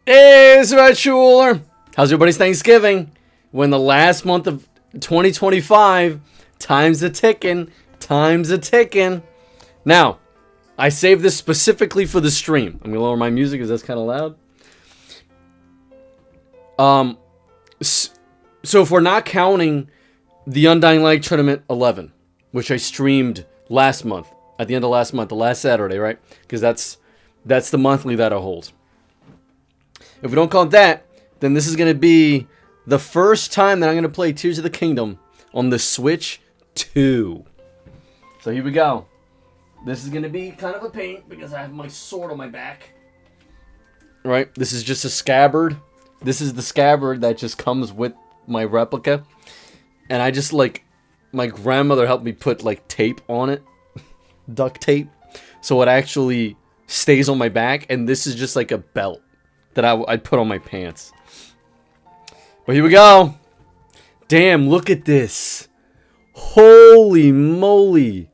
Hey, it's Red Schuler. How's everybody's Thanksgiving? We're in the last month of 2025. Time's a ticking. Time's a ticking. Now, I saved this specifically for the stream. I'm gonna lower my music because that's kind of loud. So if we're not counting the Undying Light Tournament 11, which I streamed last month, at the end of last month, the last Saturday, right? Because that's the monthly that I hold. If we don't count that, then this is going to be the first time that I'm going to play Tears of the Kingdom on the Switch 2. So here we go. This is going to be kind of a pain because I have my sword on my back. Right? This is just a scabbard. This is the scabbard that just comes with my replica. And I just, like, my grandmother helped me put, like, tape on it. Duct tape. So it actually stays on my back. And this is just like a belt that I'd put on my pants. But here we go. Damn, look at this. Holy moly.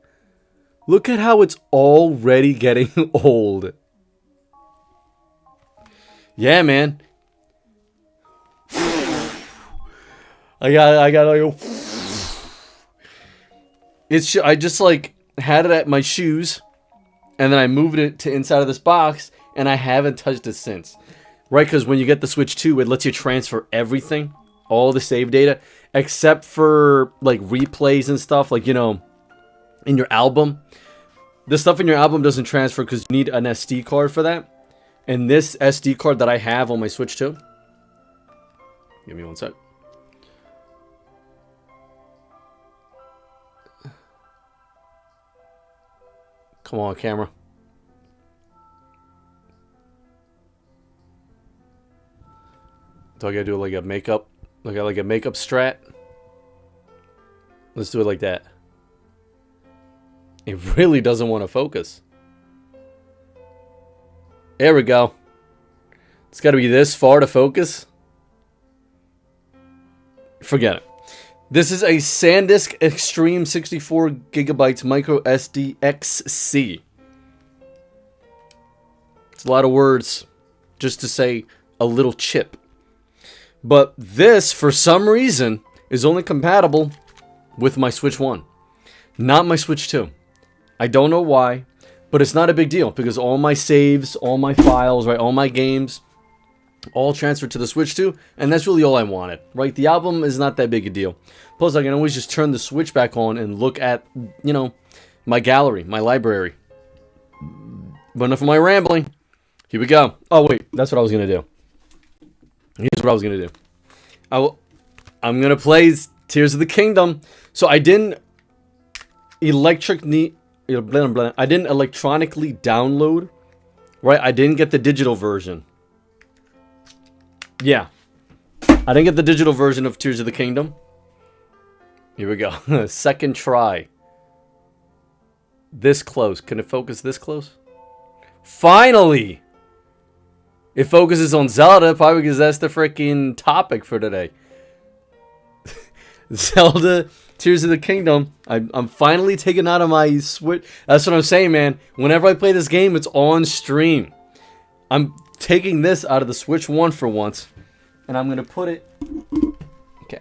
Look at how it's already getting old. Yeah, man. I just like had it at my shoes and then I moved it to inside of this box and I haven't touched it since. Right, because when you get the Switch 2, it lets you transfer everything, all the save data, except for, like, replays and stuff, like, you know, in your album. The stuff in your album doesn't transfer because you need an SD card for that. And this SD card that I have on my Switch 2... Give me one sec. Come on, camera. Do I gotta do like a makeup? Like a makeup strat? Let's do it like that. It really doesn't want to focus. There we go. It's gotta be this far to focus. Forget it. This is a SanDisk Extreme 64 gigabytes micro SD XC. It's a lot of words just to say a little chip. But this, for some reason, is only compatible with my Switch 1. Not my Switch 2. I don't know why, but it's not a big deal because all my saves, all my files, right, all my games, all transferred to the Switch 2, and that's really all I wanted, right? The album is not that big a deal. Plus, I can always just turn the Switch back on and look at, you know, my gallery, my library. But enough of my rambling. Here we go. Oh, wait, that's what I was going to do. Here's what I was going to do. I'm going to play Tears of the Kingdom. So I didn't electronically download, right? I didn't get the digital version. Yeah. I didn't get the digital version of Tears of the Kingdom. Here we go. Second try. This close. Can it focus this close? Finally! It focuses on Zelda, probably because that's the freaking topic for today. Zelda, Tears of the Kingdom. I'm finally taking out of my Switch. That's what I'm saying, man. Whenever I play this game, it's on stream. I'm taking this out of the Switch 1 for once. And I'm going to put it... Okay.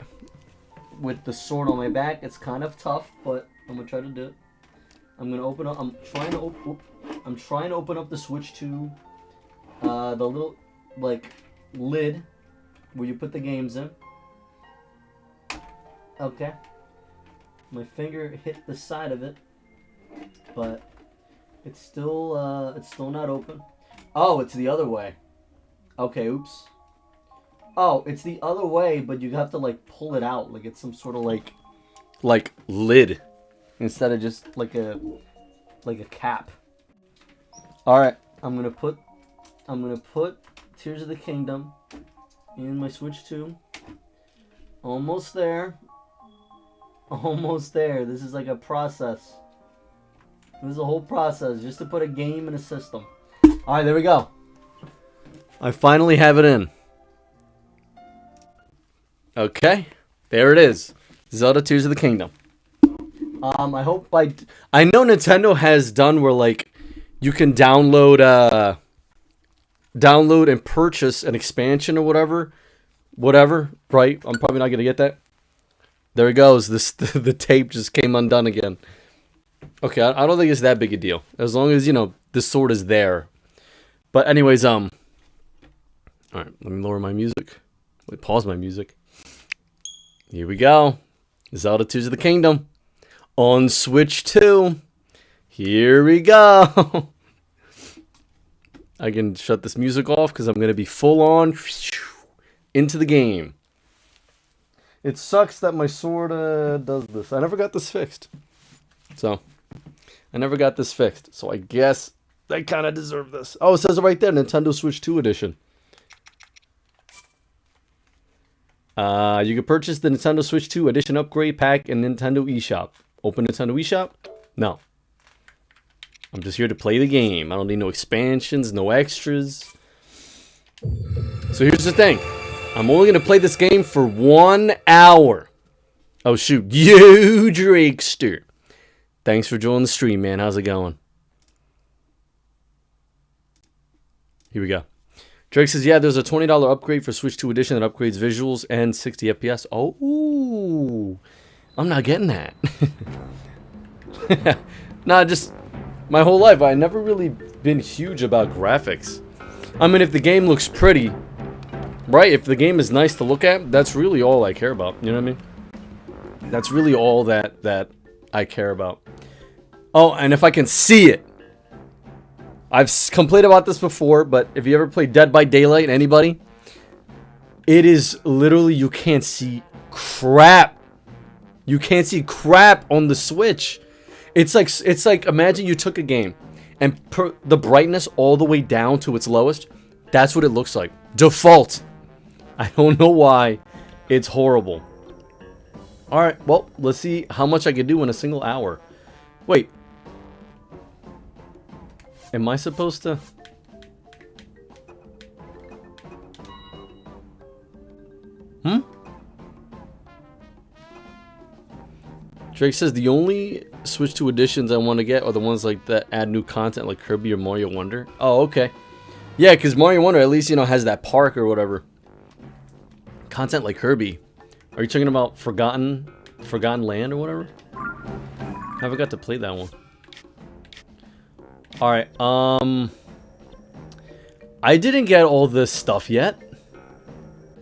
With the sword on my back. It's kind of tough, but I'm going to try to do it. I'm going to open up... I'm trying to open up the Switch 2... the little, like, lid where you put the games in. Okay. My finger hit the side of it, but it's still not open. Oh, it's the other way. Okay, oops. Oh, it's the other way, but you have to, like, pull it out. Like, it's some sort of, like lid instead of just, like a cap. Alright, I'm gonna put Tears of the Kingdom in my Switch 2. Almost there. Almost there. This is like a process. This is a whole process just to put a game in a system. Alright, there we go. I finally have it in. Okay. There it is. Zelda Tears of the Kingdom. I hope I know Nintendo has done where, like, you can download download and purchase an expansion or whatever, right? I'm probably not gonna get that. There it goes. The tape just came undone again. Okay, I don't think it's that big a deal as long as, you know, the sword is there. But anyways, all right, let me lower my music. Wait, pause my music. Here we go. Zelda Tears of the Kingdom on Switch 2. Here we go. I can shut this music off because I'm going to be full on into the game. It sucks that my sword does this. I never got this fixed. So, I never got this fixed. So, I guess I kind of deserve this. Oh, it says it right there. Nintendo Switch 2 edition. You can purchase the Nintendo Switch 2 edition upgrade pack in Nintendo eShop. Open Nintendo eShop? No. I'm just here to play the game. I don't need no expansions, no extras. So here's the thing. I'm only going to play this game for 1 hour. Oh, shoot. You, Drakester. Thanks for joining the stream, man. How's it going? Here we go. Drake says, yeah, there's a $20 upgrade for Switch 2 edition that upgrades visuals and 60 FPS. Oh, I'm not getting that. Nah, just my whole life, I never really been huge about graphics. I mean, if the game looks pretty, right? If the game is nice to look at, that's really all I care about. You know what I mean? That's really all that I care about. Oh, and if I can see it. I've complained about this before, but if you ever played Dead by Daylight, anybody? It is literally, you can't see crap. You can't see crap on the Switch. It's like imagine you took a game and put the brightness all the way down to its lowest. That's what it looks like. Default. I don't know why. It's horrible. Alright, well, let's see how much I can do in a single hour. Wait. Am I supposed to... Drake says the only Switch 2 editions I want to get are the ones like that add new content like Kirby or Mario Wonder. Oh, okay. Yeah, because Mario Wonder at least, you know, has that park or whatever. Content like Kirby. Are you talking about Forgotten Land or whatever? I haven't got to play that one. Alright, I didn't get all this stuff yet.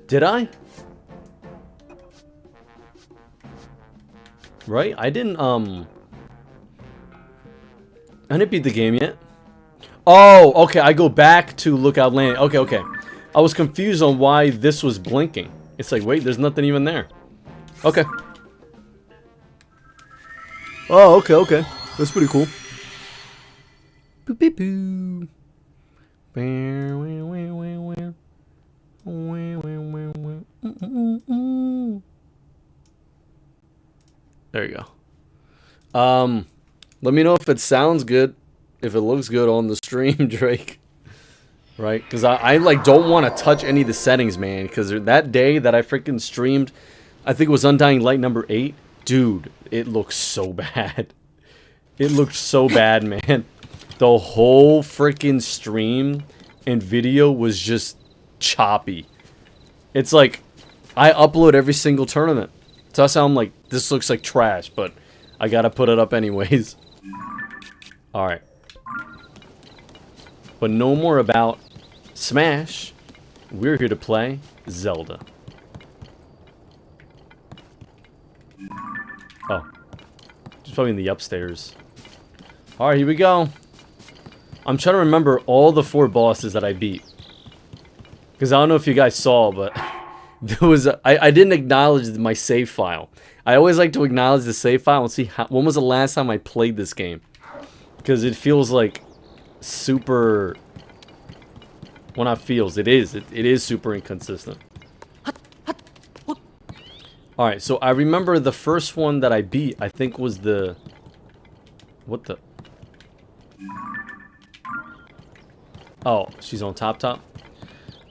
Did I? Right? I didn't beat the game yet. Oh, okay, I go back to Lookout Land. Okay. I was confused on why this was blinking. It's like, wait, there's nothing even there. Okay. Oh, okay. That's pretty cool. Boop, beep, boo. There you go. Let me know if it sounds good, if it looks good on the stream, Drake. Right? Because I like don't want to touch any of the settings, man. Because that day that I freaking streamed, I think it was Undying Light number 8. Dude, it looks so bad. It looked so bad, man. The whole freaking stream and video was just choppy. It's like, I upload every single tournament. So that's how I'm like, this looks like trash, but I gotta put it up anyways. Alright. But no more about Smash. We're here to play Zelda. Oh. Just probably in the upstairs. Alright, here we go. I'm trying to remember all the 4 bosses that I beat. Because I don't know if you guys saw, but there was I didn't acknowledge my save file. I always like to acknowledge the save file and see when was the last time I played this game. Because it feels like super... Well, not feels. It is. It is super inconsistent. Alright, so I remember the first one that I beat, I think was the... What the... Oh, she's on top. I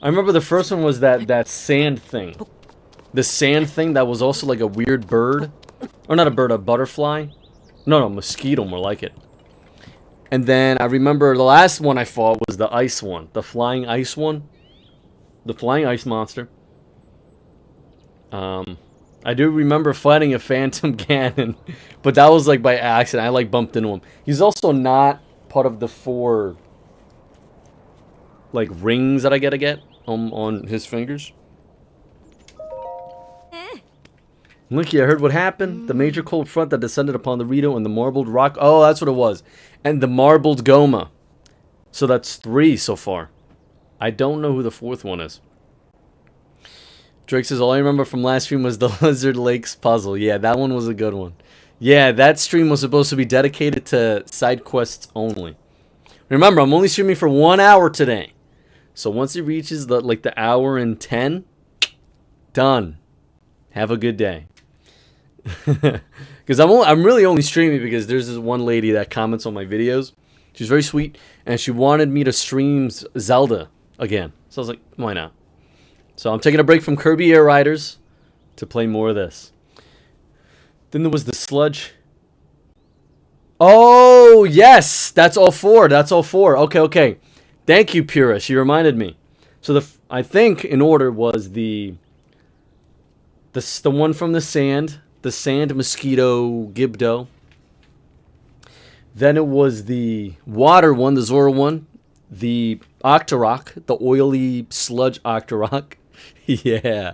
remember the first one was that sand thing. The sand thing that was also like a weird bird. Or not a bird, a butterfly. No, mosquito, more like it. And then I remember the last one I fought was the ice one. The flying ice one. The flying ice monster. I do remember fighting a Phantom Cannon. But that was like by accident. I like bumped into him. He's also not part of the 4 like rings that I gotta get on his fingers. Linky, I heard what happened. The major cold front that descended upon the Rito and the marbled rock. Oh, that's what it was. And the marbled Goma. So that's 3 so far. I don't know who the 4th one is. Drake says, all I remember from last stream was the Lizard Lakes puzzle. Yeah, that one was a good one. Yeah, that stream was supposed to be dedicated to side quests only. Remember, I'm only streaming for 1 hour today. So once it reaches the hour and 10, done. Have a good day. Because I'm really only streaming because there's this one lady that comments on my videos. She's very sweet, and she wanted me to stream Zelda again. So I was like, why not? So I'm taking a break from Kirby Air Riders to play more of this. Then there was the sludge. Oh, yes! That's all 4. That's all 4. Okay, okay. Thank you, Pura. She reminded me. So I think in order was the one from the sand mosquito Gibdo. Then it was the water one, the Zora one, the Octorok, the oily sludge Octorok. Yeah.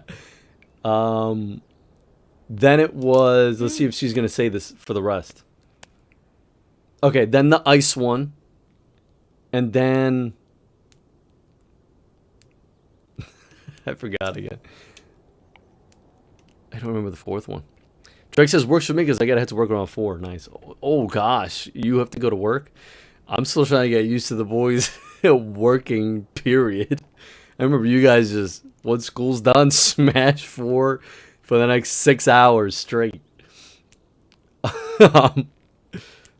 Then it was, let's see if she's gonna say this for the rest. Okay, then the ice one, and then I forgot again. I don't remember the 4th one. Drake says, works for me because I gotta head to work around 4. Nice. Oh, gosh. You have to go to work? I'm still trying to get used to the boys working, period. I remember you guys just, once school's done, smash 4 for the next 6 hours straight.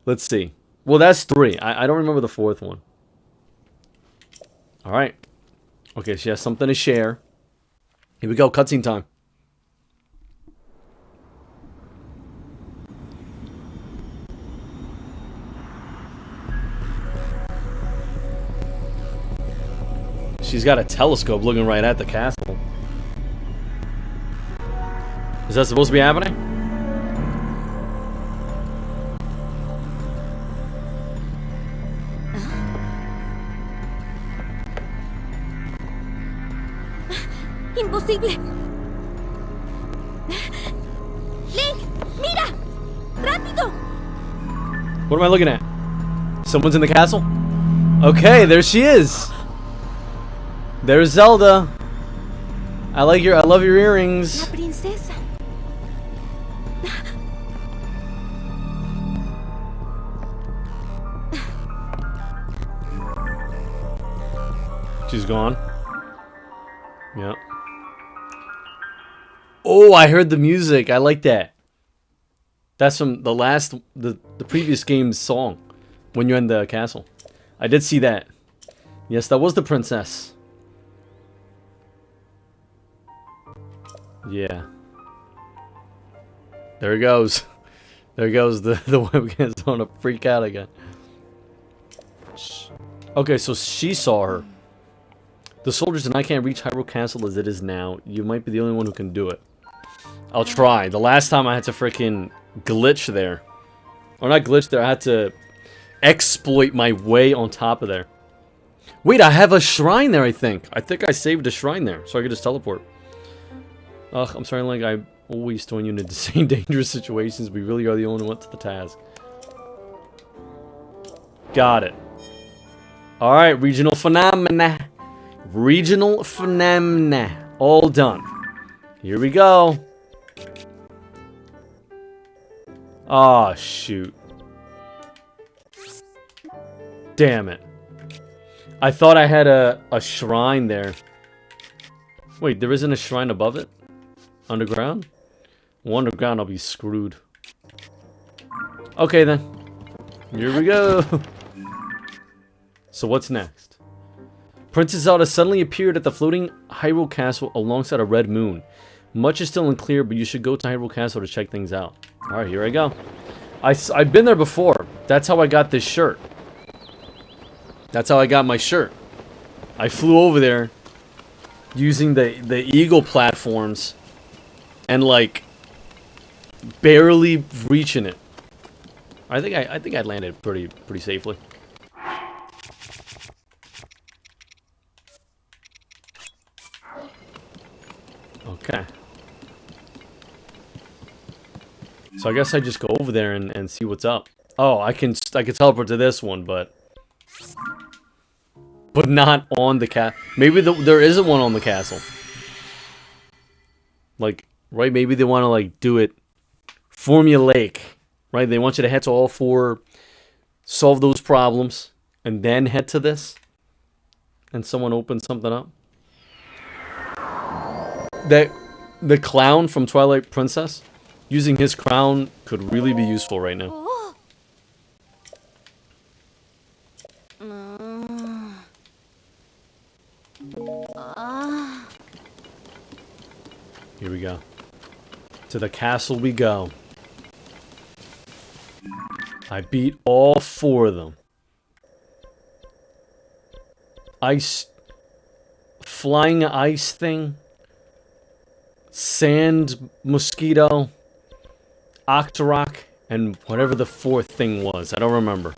Let's see. Well, that's 3. I don't remember the 4th one. Alright. Okay, she has something to share. Here we go. Cutscene time. She's got a telescope looking right at the castle. Is that supposed to be happening? Imposible. Link, mira, rápido. What am I looking at? Someone's in the castle? Okay, there she is. There's Zelda. I love your earrings. La princesa. She's gone. Yep. Oh, I heard the music. I like that. That's from the previous game's song. When you're in the castle. I did see that. Yes, that was the princess. Yeah. There he goes. There goes the webcam's gonna freak out again. Okay, so she saw her. The soldiers and I can't reach Hyrule Castle as it is now. You might be the only one who can do it. I'll try. The last time I had to freaking glitch there. Or not glitch there, I had to exploit my way on top of there. Wait, I have a shrine there, I think. I think I saved a shrine there, so I could just teleport. Ugh, I'm sorry, like, I always throwing you into the same dangerous situations. We really are the only one to the task. Got it. Alright, regional phenomena. Regional phenomena. All done. Here we go. Oh, shoot. Damn it. I thought I had a shrine there. Wait, there isn't a shrine above it? Underground? Well, underground, I'll be screwed. Okay, then. Here we go. So what's next? Princess Zelda suddenly appeared at the floating Hyrule Castle alongside a red moon. Much is still unclear, but you should go to Hyrule Castle to check things out. Alright, here I go. I've been there before. That's how I got this shirt. That's how I got my shirt. I flew over there using the Eagle platforms and like barely reaching it. I think I landed pretty safely. Okay. So I guess I just go over there and see what's up. Oh, I can teleport to this one, but not on the maybe there isn't one on the castle. Like, right? Maybe they want to like do it formulaic, right? They want you to head to all 4, solve those problems, and then head to this. And someone opens something up. That the clown from Twilight Princess, using his crown could really be useful right now. Here we go. To the castle we go. I beat all 4 of them. Flying ice thing. Sand mosquito. Octorok. And whatever the 4th thing was. I don't remember.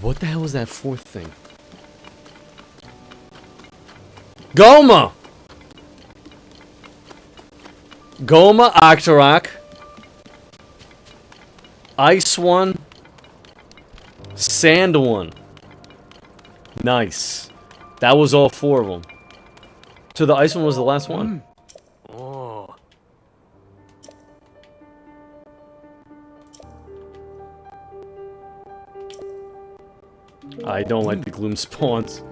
What the hell was that 4th thing? Goma! Goma, Octorok. Ice one. Sand one. Nice. That was all 4 of them. So the ice one was the last one? Oh. I don't like the gloom spawns.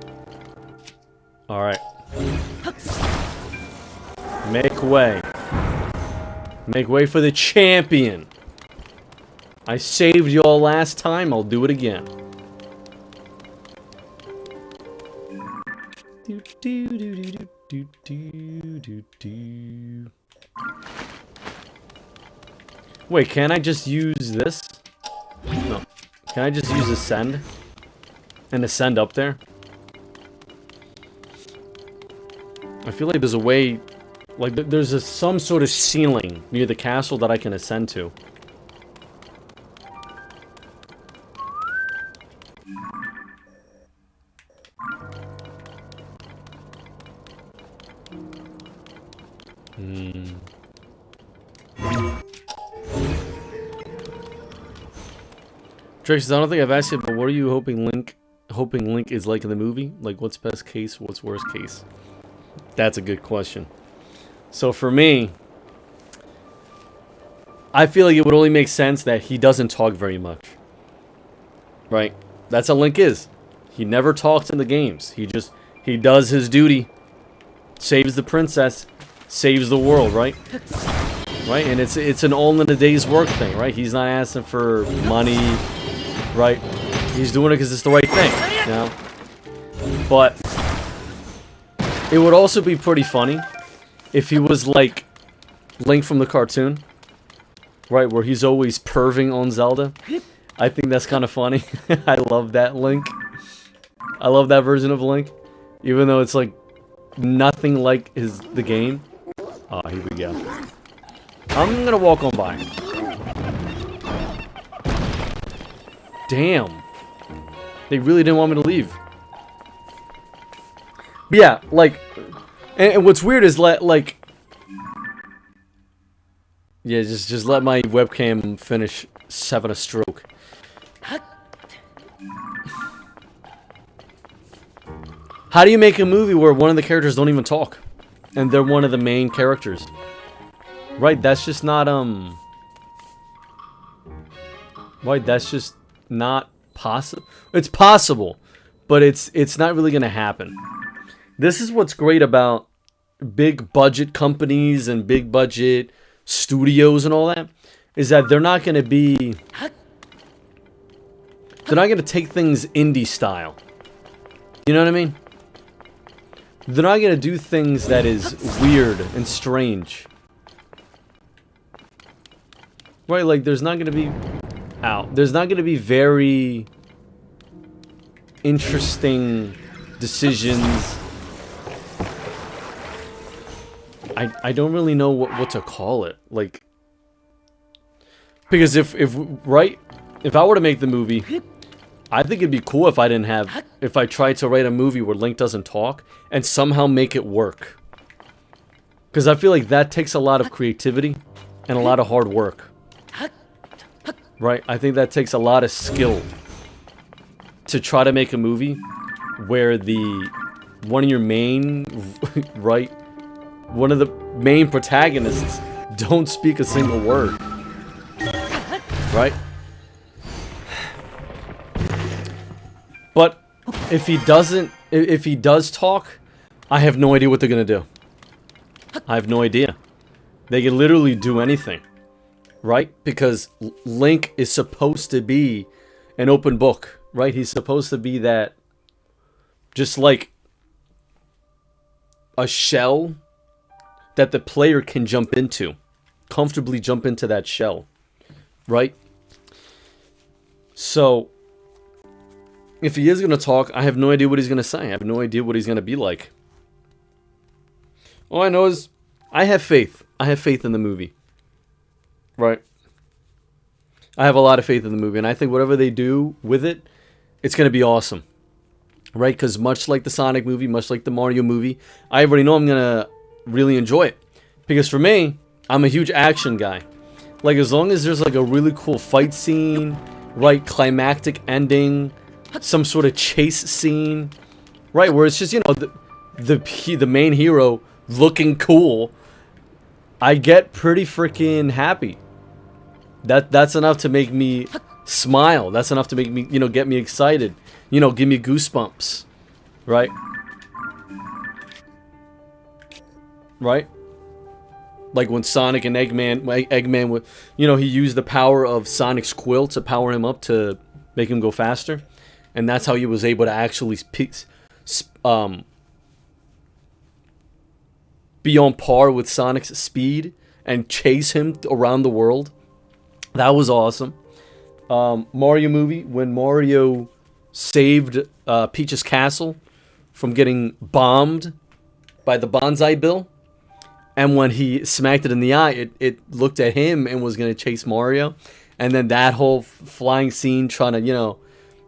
Alright. Make way. Make way for the champion. I saved y'all last time, I'll do it again. Wait, can I just use this? No. Can I just use ascend? And ascend up there? I feel like there's a way... Like, there's some sort of ceiling near the castle that I can ascend to. Trace, I don't think I've asked you, but what are you hoping Link is like in the movie? Like, what's best case, what's worst case? That's a good question. So for me, I feel like it would only make sense that he doesn't talk very much. Right? That's how Link is. He never talks in the games. He does his duty. Saves the princess. Saves the world, right? Right? And it's an all in a day's work thing, right? He's not asking for money, right? He's doing it because it's the right thing, you know? But it would also be pretty funny if he was like Link from the cartoon, right, where he's always perving on Zelda. I think that's kind of funny. I love that Link. I love that version of Link, even though it's like nothing like the game. Oh, here we go. I'm gonna walk on by. Damn. They really didn't want me to leave. But yeah, like... And what's weird is like... Yeah, just let my webcam finish 7 a stroke. How do you make a movie where one of the characters don't even talk? And they're one of the main characters? Right, that's just not, Right, that's just not possible. It's possible, but it's not really gonna happen. This is what's great about big budget companies and big budget studios and all that, is that they're not gonna be... They're not gonna take things indie style. You know what I mean? They're not gonna do things that is weird and strange. Right, like there's not gonna be... Ow. There's not gonna be very interesting decisions. I don't really know what to call it. Like, because if I were to make the movie, I think it'd be cool if I tried to write a movie where Link doesn't talk and somehow make it work. Because I feel like that takes a lot of creativity and a lot of hard work. Right? I think that takes a lot of skill to try to make a movie where one of your main, right, one of the main protagonists don't speak a single word. Right? But if he does talk, I have no idea what they're gonna do. I have no idea. They can literally do anything. Right? Because Link is supposed to be an open book. Right? He's supposed to be that, just like a shell that the player can jump into. Comfortably jump into that shell. Right? So, if he is going to talk, I have no idea what he's going to say. I have no idea what he's going to be like. All I know is, I have faith. I have faith in the movie. Right? I have a lot of faith in the movie, and I think whatever they do with it, it's going to be awesome. Right? Because much like the Sonic movie, much like the Mario movie, I already know I'm going to really enjoy it. Because for me, I'm a huge action guy. Like, as long as there's like a really cool fight scene, right, climactic ending, some sort of chase scene, right, where it's just, you know, the main hero looking cool, I get pretty freaking happy. That's enough to make me smile. That's enough to make me, you know, get me excited. You know, give me goosebumps. Right? Right? Like when Sonic and Eggman would, you know, he used the power of Sonic's quill to power him up to make him go faster. And that's how he was able to actually be on par with Sonic's speed and chase him around the world. That was awesome. Mario movie, when Mario saved Peach's castle from getting bombed by the bonsai bill. And when he smacked it in the eye, it looked at him and was going to chase Mario. And then that whole flying scene trying to, you know,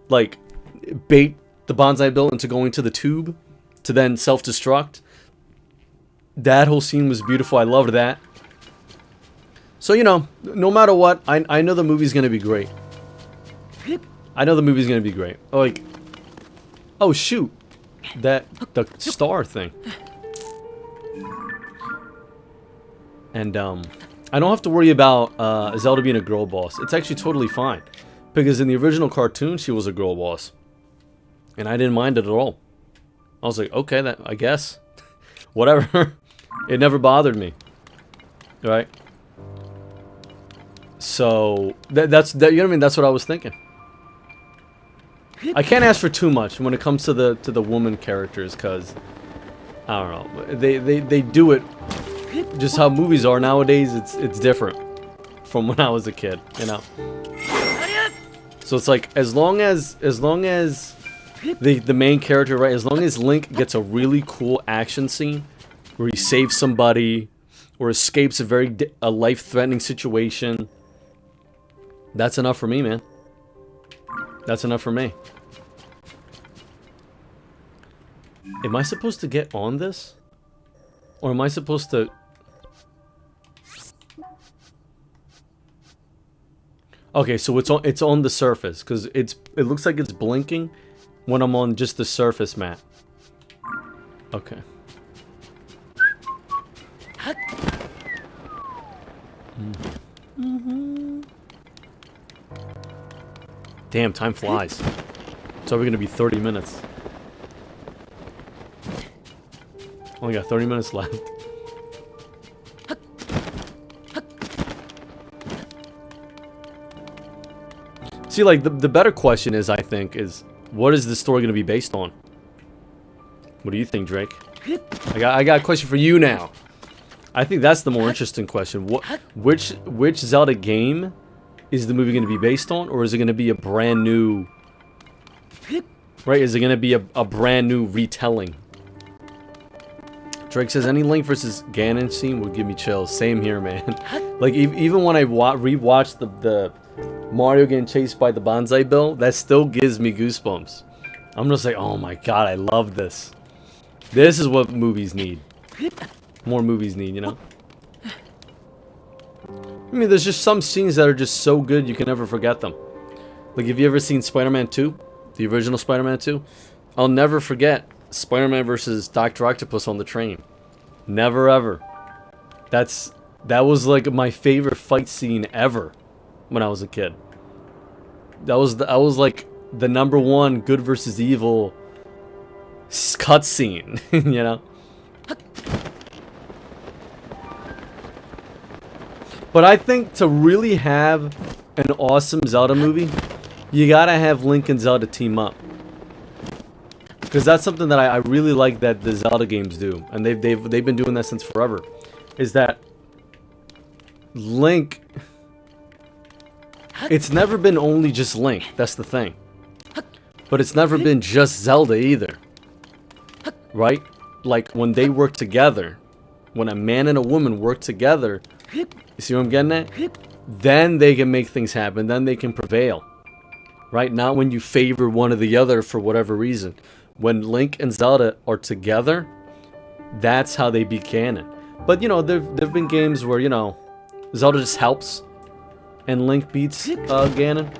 like, bait the bonsai bill into going to the tube to then self-destruct. That whole scene was beautiful. I loved that. So, you know, no matter what, I know the movie's going to be great. I know the movie's going to be great. Like, oh, shoot. The star thing. And, I don't have to worry about Zelda being a girl boss. It's actually totally fine. Because in the original cartoon, she was a girl boss. And I didn't mind it at all. I was like, okay, that I guess. Whatever. It never bothered me. Right? So, that's you know what I mean? That's what I was thinking. I can't ask for too much when it comes to the woman characters, because I don't know. They do it just how movies are nowadays. It's different from when I was a kid, you know. So it's like as long as the main character, right, as long as Link gets a really cool action scene where he saves somebody or escapes a life-threatening situation, that's enough for me, man. That's enough for me. Am I supposed to get on this? Or am I supposed to... Okay, so it's on the surface, because it looks like it's blinking when I'm on just the surface map. Okay. Damn, time flies. It's only gonna be 30 minutes. Only got 30 minutes left. See, like, the better question is, I think, is what is this story gonna be based on? What do you think, Drake? I got a question for you now. I think that's the more interesting question. Which Zelda game is the movie going to be based on, or is it going to be a brand new Right? Is it going to be a brand new retelling? Drake says, any Link versus Ganon scene would give me chills. Same here, man. Like, even when I rewatched the Mario getting chased by the bonsai bill, that still gives me goosebumps. I'm just like, oh my god, I love this. This is what movies need. More movies need, you know? I mean, there's just some scenes that are just so good you can never forget them. Like, have you ever seen Spider-Man 2? The original Spider-Man 2? I'll never forget Spider-Man versus Dr. Octopus on the train. Never ever. That was like my favorite fight scene ever when I was a kid. That was like the #1 good versus evil cutscene, you know? But I think to really have an awesome Zelda movie, you gotta have Link and Zelda team up. Because that's something that I really like that the Zelda games do. And they've been doing that since forever. Is that Link... It's never been only just Link. That's the thing. But it's never been just Zelda either. Right? Like, when they work together, when a man and a woman work together, you see what I'm getting at? Then they can make things happen. Then they can prevail. Right? Not when you favor one or the other for whatever reason. When Link and Zelda are together, that's how they beat canon. But, you know, there've been games where, you know, Zelda just helps and Link beats Ganon.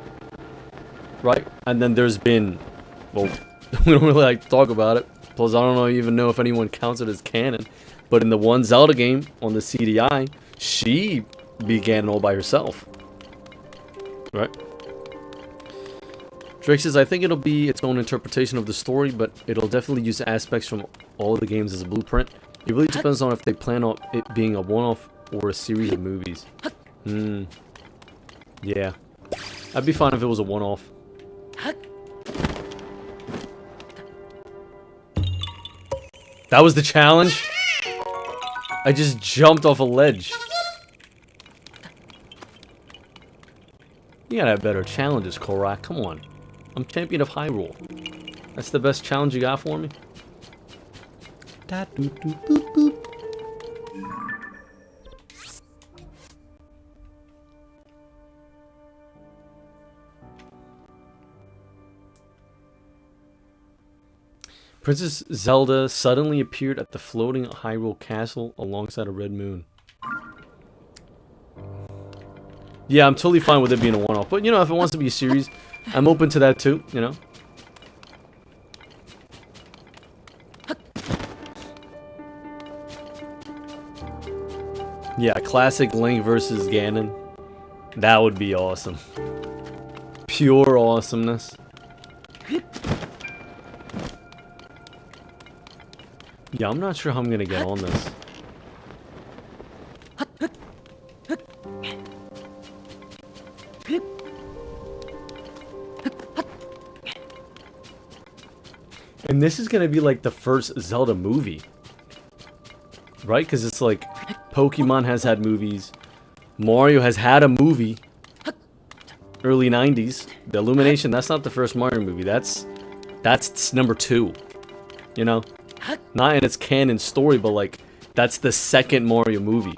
Right? And then there's been... Well, we don't really like to talk about it. Plus, I don't even know if anyone counts it as canon. But in the one Zelda game on the CDI, she beat Ganon all by herself. Right? Drake says, I think it'll be its own interpretation of the story, but it'll definitely use aspects from all of the games as a blueprint. It really depends on if they plan on it being a one-off or a series of movies. Yeah. I'd be fine if it was a one-off. That was the challenge? I just jumped off a ledge. You gotta have better challenges, Korak. Come on. I'm champion of Hyrule. That's the best challenge you got for me? Da -doo -doo -boop -boop. Princess Zelda suddenly appeared at the floating Hyrule Castle alongside a red moon. Yeah, I'm totally fine with it being a one-off. But, you know, if it wants to be a series, I'm open to that too, you know? Yeah, classic Link versus Ganon. That would be awesome. Pure awesomeness. Yeah, I'm not sure how I'm gonna get on this. And this is gonna be like the first Zelda movie. Right? Because it's like, Pokemon has had movies. Mario has had a movie. Early 90s. The Illumination, that's not the first Mario movie. That's #2. You know? Not in its canon story, but like, that's the second Mario movie.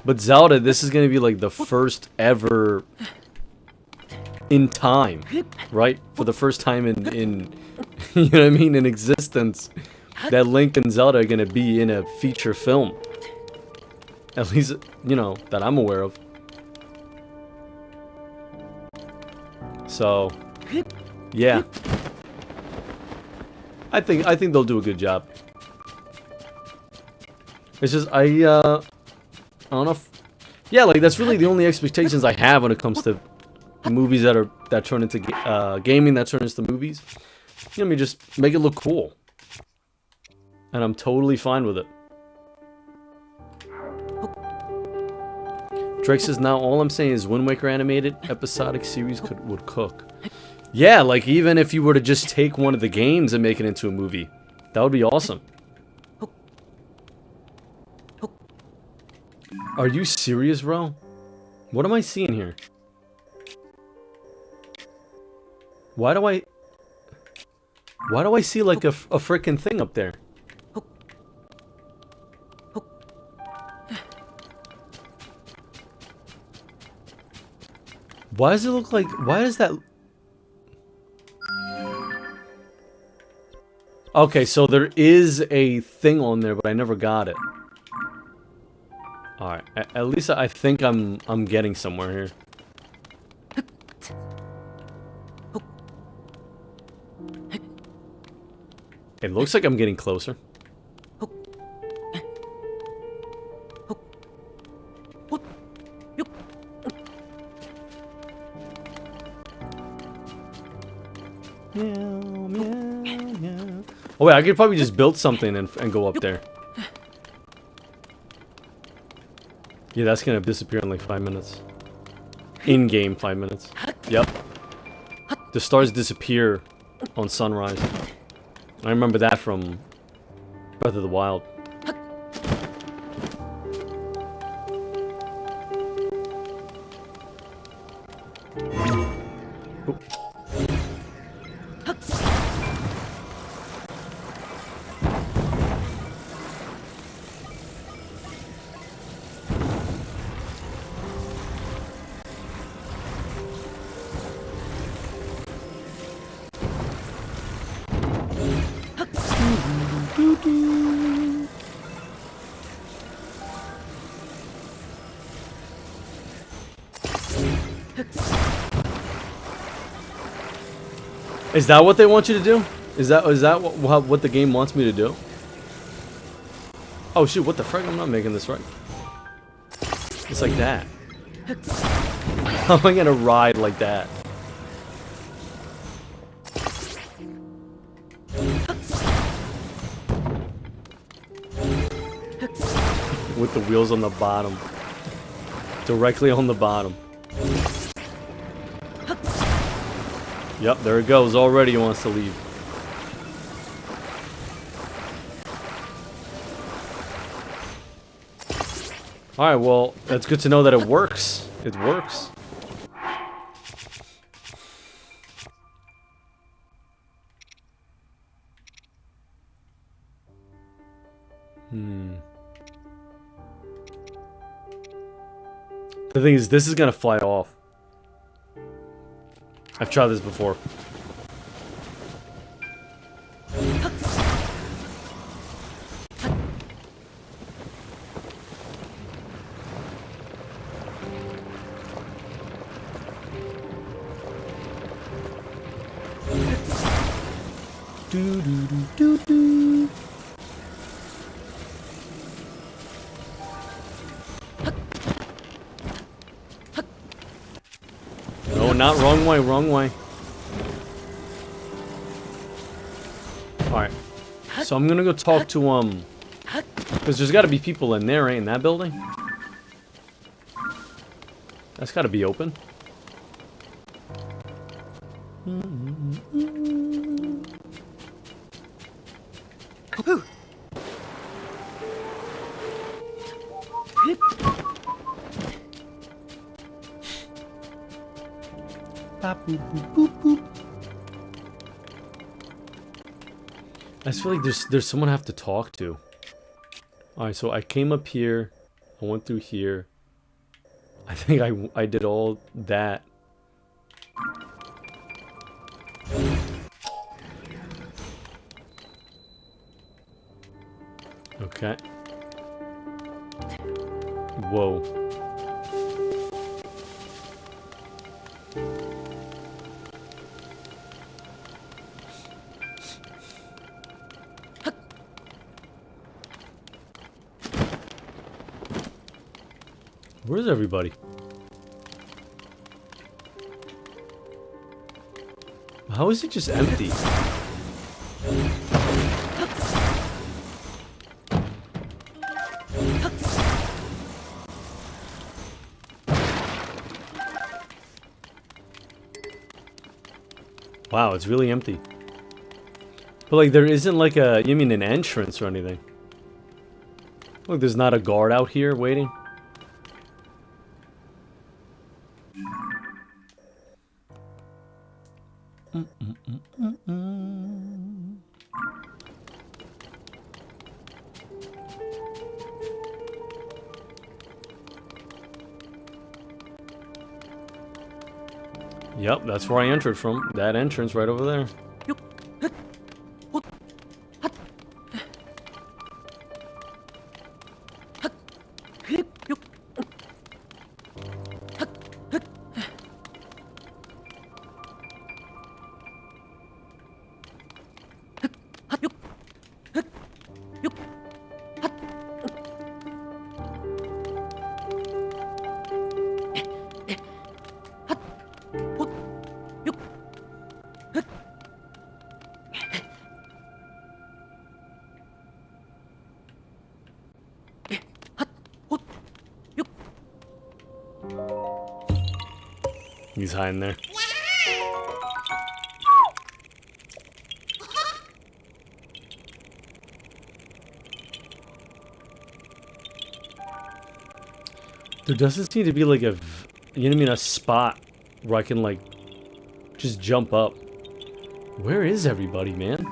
But Zelda, this is gonna be like the first ever in time, right? For the first time in you know what I mean, in existence, that Link and Zelda are gonna be in a feature film. At least, you know, that I'm aware of. So, yeah. I think they'll do a good job. It's just I don't know if, yeah, like that's really the only expectations I have when it comes to movies that turn into gaming that turn into movies. You know, I mean, just make it look cool, and I'm totally fine with it. Drake says, now all I'm saying is Wind Waker animated episodic series would cook. Yeah, like even if you were to just take one of the games and make it into a movie, that would be awesome. Are you serious, bro? What am I seeing here? Why do I see like a freaking thing up there? Why does it look like... Why does that... Okay, so there is a thing on there, but I never got it. Alright, at least I think I'm getting somewhere here. It looks like I'm getting closer. Meow, meow, meow. Oh wait, I could probably just build something and go up there. Yeah, that's gonna disappear in like 5 minutes. In-game 5 minutes. Yep. The stars disappear on sunrise. I remember that from Breath of the Wild. Oop. Is that what they want you to do? Is that what the game wants me to do? Oh shoot, what the frick? I'm not making this right. It's like that. How am I gonna ride like that? With the wheels on the bottom. Directly on the bottom. Yep, there it goes. Already he wants to leave. Alright, well, that's good to know that it works. It works. The thing is, this is gonna fly off. I've tried this before. Do do do do do. No, not wrong way, wrong way. Alright. So I'm gonna go talk to, because there's gotta be people in there, right? In that building? That's gotta be open. I just feel like there's someone I have to talk to. Alright, so I came up here. I went through here. I think I did all that. Okay. Whoa. Where's everybody? How is it just empty? Wow, it's really empty. But like there isn't like you mean an entrance or anything? Look, there's not a guard out here waiting. Yep, that's where I entered from. That entrance right over there. He's hiding there. There doesn't seem to be like a, you know what I mean, a spot where I can like just jump up. Where is everybody, man?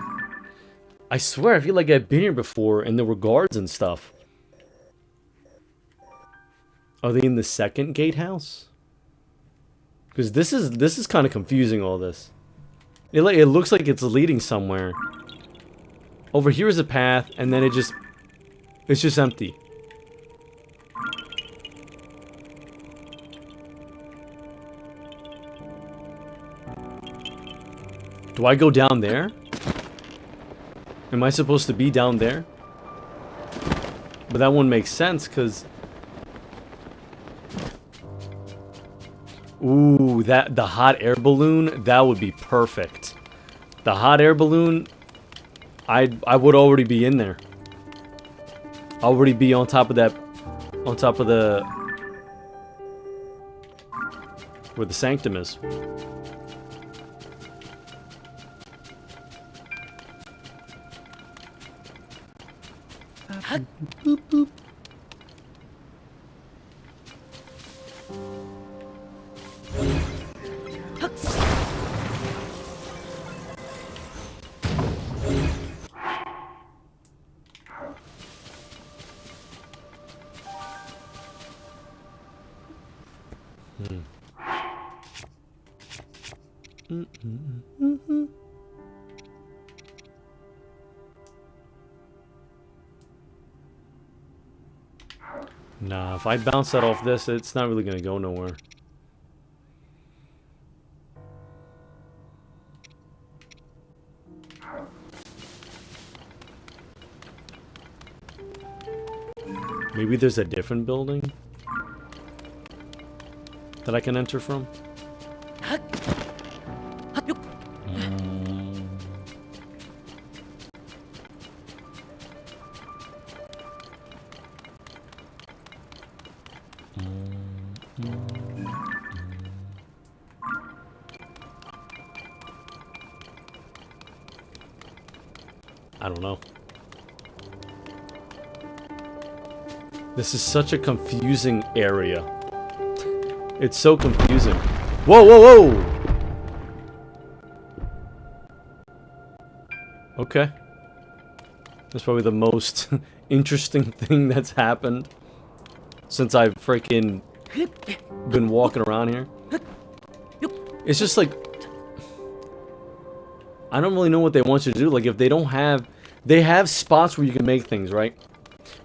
I swear I feel like I've been here before and there were guards and stuff. Are they in the second gatehouse? Because this is kind of confusing, all this. It looks like it's leading somewhere. Over here is a path, and then it's just empty. Do I go down there? Am I supposed to be down there? But that wouldn't make sense, because... Ooh, the hot air balloon, that would be perfect. The hot air balloon, I would already be in there. Already be on top of that, on top of the, where the sanctum is. Boop, boop. Nah, if I bounce that off this, it's not really gonna go nowhere. Maybe there's a different building that I can enter from? I don't know. This is such a confusing area. It's so confusing. Whoa, whoa, whoa! Okay. That's probably the most interesting thing that's happened since I've freaking been walking around here. It's just like, I don't really know what they want you to do. Like, if they don't have... They have spots where you can make things, right?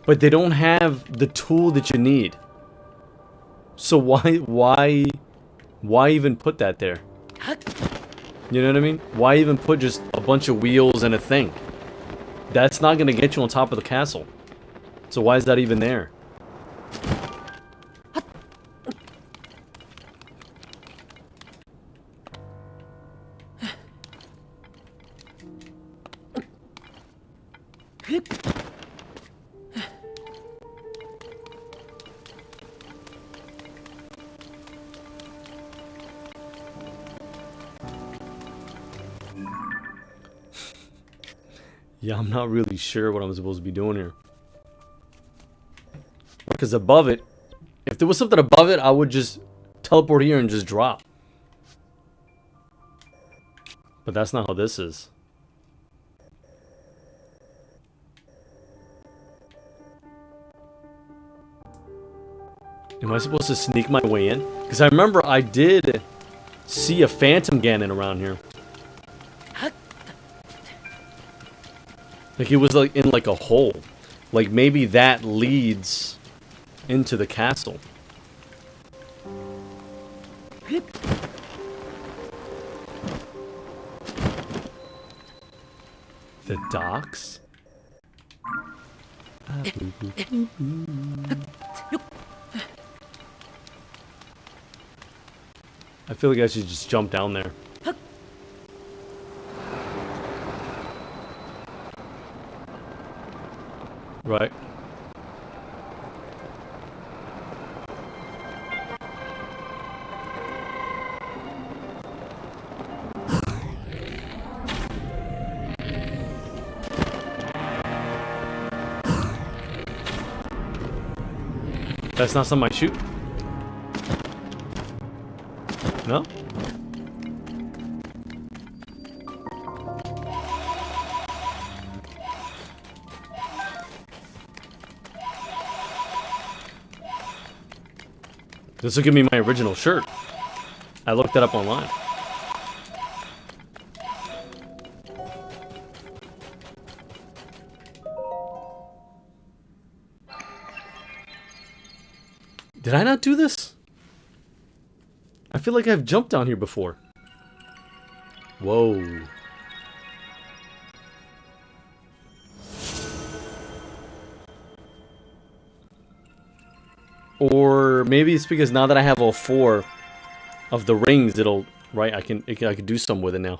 But they don't have the tool that you need. So why even put that there? You know what I mean? Why even put just a bunch of wheels and a thing? That's not gonna get you on top of the castle. So why is that even there? Yeah, I'm not really sure what I'm supposed to be doing here. Because above it, if there was something above it, I would just teleport here and just drop. But that's not how this is. Am I supposed to sneak my way in? Because I remember I did see a phantom Ganon around here. Like it was like in like a hole. Like maybe that leads into the castle. The docks? I feel like I should just jump down there. Right. That's not something I shoot. No? This will give me my original shirt. I looked it up online. Did I not do this? I feel like I've jumped down here before. Whoa. Or maybe it's because now that I have all 4 of the rings, it'll... Right, I can do something with it now.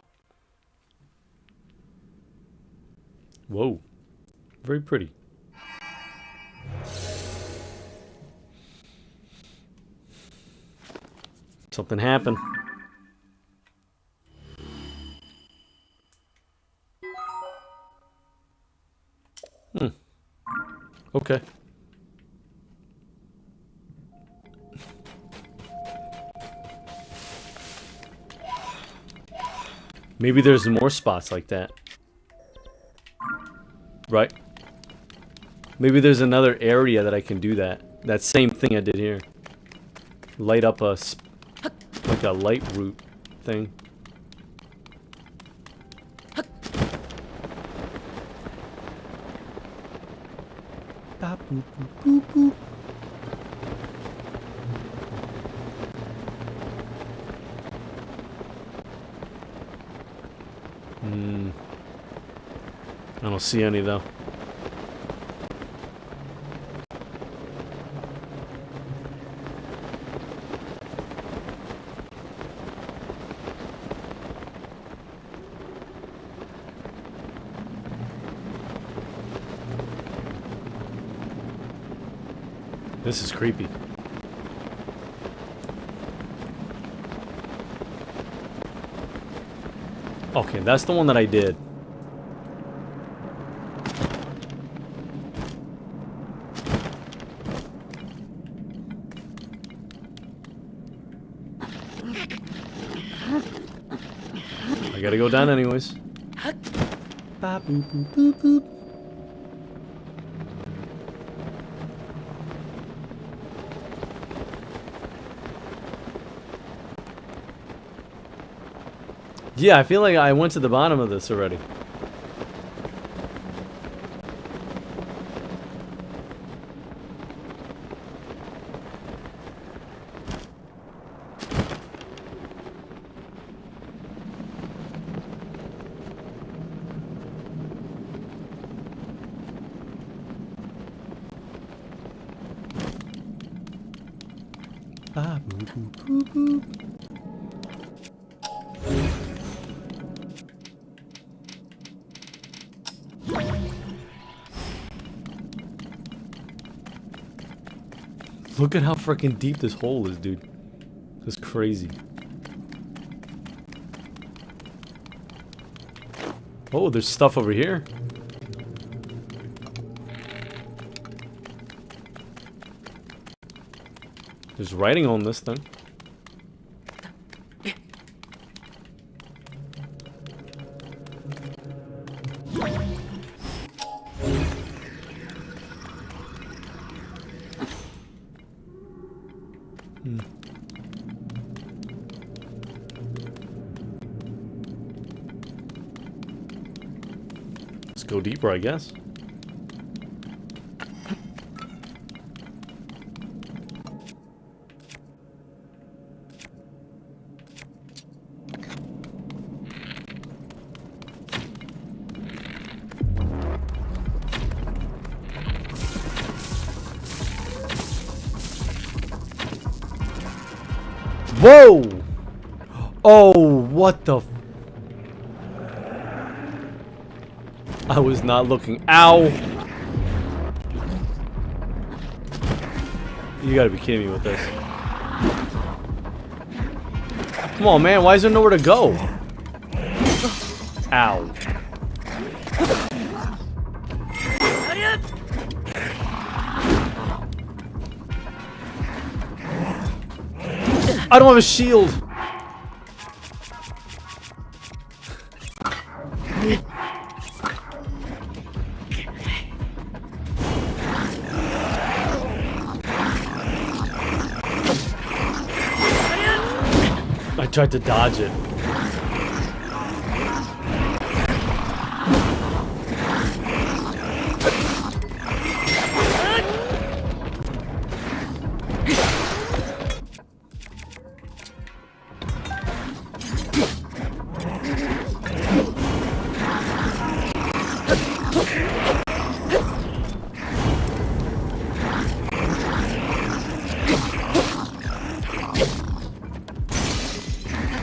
Whoa. Very pretty. Something happened. Okay. Maybe there's more spots like that. Right? Maybe there's another area that I can do that. That same thing I did here. Light up a... like a light route thing. Boop, boop, boop, boop. I don't see any though. This is creepy. Okay, that's the one that I did. I gotta go down anyways. Ba, boop, boop, boop, boop. Yeah, I feel like I went to the bottom of this already. Ah, boo, boo, boo, boo. Look at how freaking deep this hole is, dude. That's crazy. Oh, there's stuff over here. There's writing on this thing. go deeper, I guess. Whoa! Oh, what the f— I was not looking. Ow! You gotta be kidding me with this. Come on, man. Why is there nowhere to go? Ow. I don't have a shield. I tried to dodge it.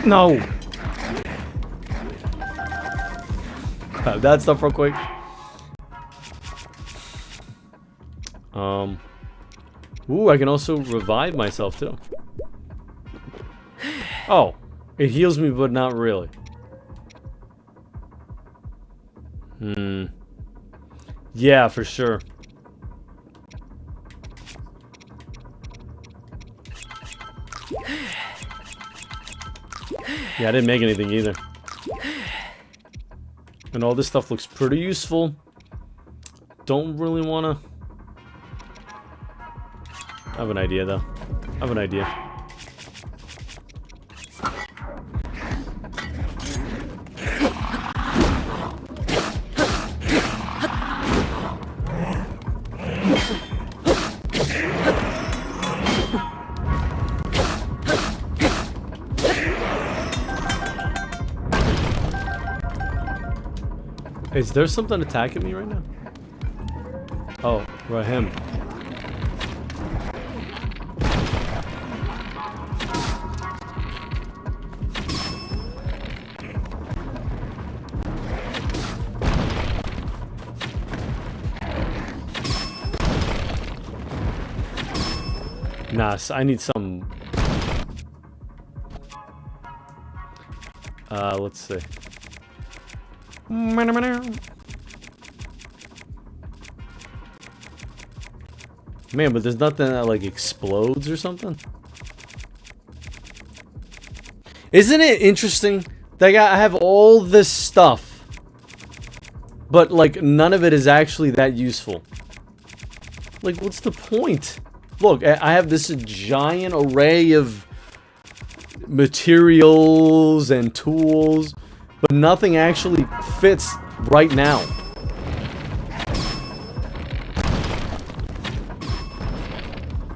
No! Grab that stuff real quick. Ooh, I can also revive myself too. Oh, it heals me, but not really. Yeah, for sure. Yeah, I didn't make anything either. And all this stuff looks pretty useful. Don't really wanna... I have an idea though. I have an idea. Is there something attacking me right now? Oh, right, him. Nah, I need some... let's see. Man, but there's nothing that, like, explodes or something? Isn't it interesting that I have all this stuff, but, like, none of it is actually that useful? Like, what's the point? Look, I have this giant array of materials and tools, but nothing actually fits right now.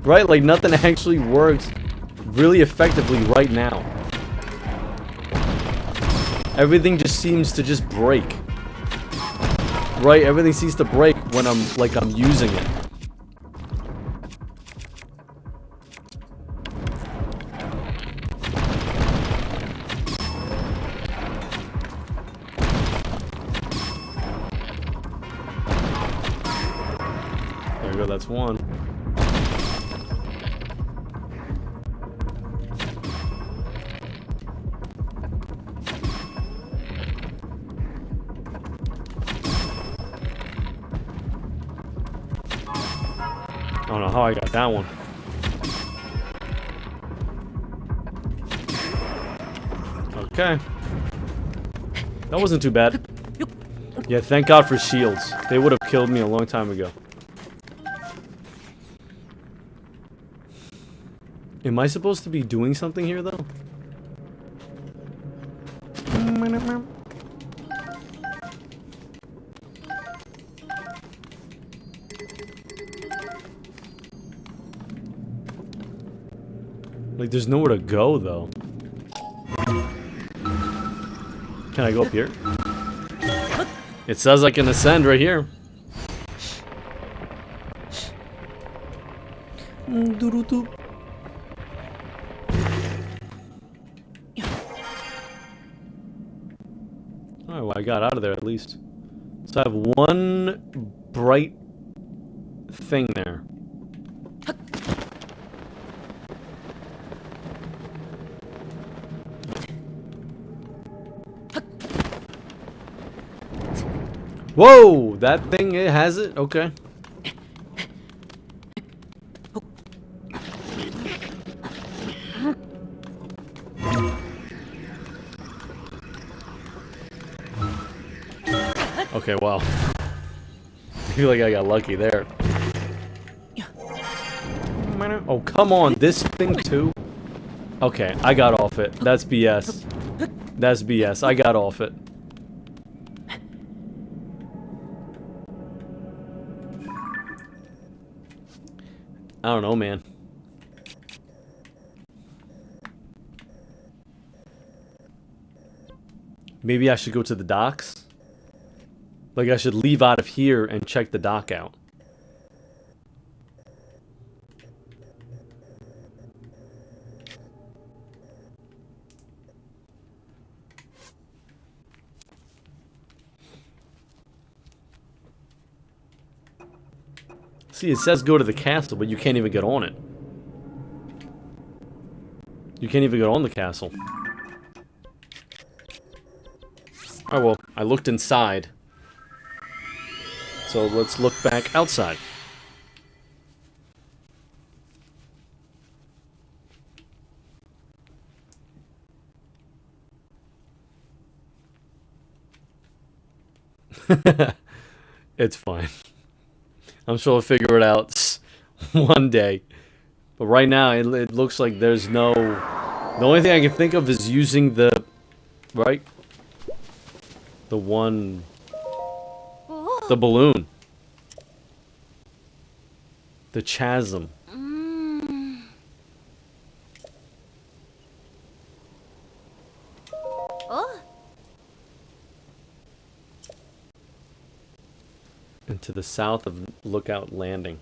Right? Like, nothing actually works really effectively right now. Everything just seems to just break. Right? Everything seems to break when I'm using it. There we go, that's one. I don't know how I got that one. Okay. That wasn't too bad. Yeah, thank God for shields. They would have killed me a long time ago. Am I supposed to be doing something here, though? Like, there's nowhere to go, though. Can I go up here? It says I can ascend right here. Alright, well, I got out of there at least. So I have one bright thing there. Whoa! That thing, it has it? Okay. Okay, wow. I feel like I got lucky there. Oh, come on. This thing too? Okay, I got off it. That's BS. That's BS. I got off it. I don't know, man. Maybe I should go to the docks? Like, I should leave out of here and check the dock out. See, it says go to the castle, but you can't even get on it. You can't even get on the castle. Oh, well, I looked inside. So let's look back outside. It's fine. I'm sure I'll figure it out one day. But right now, it looks like there's no... The only thing I can think of is using the... Right? The one... The balloon. The chasm. Oh. And to the south of Lookout Landing.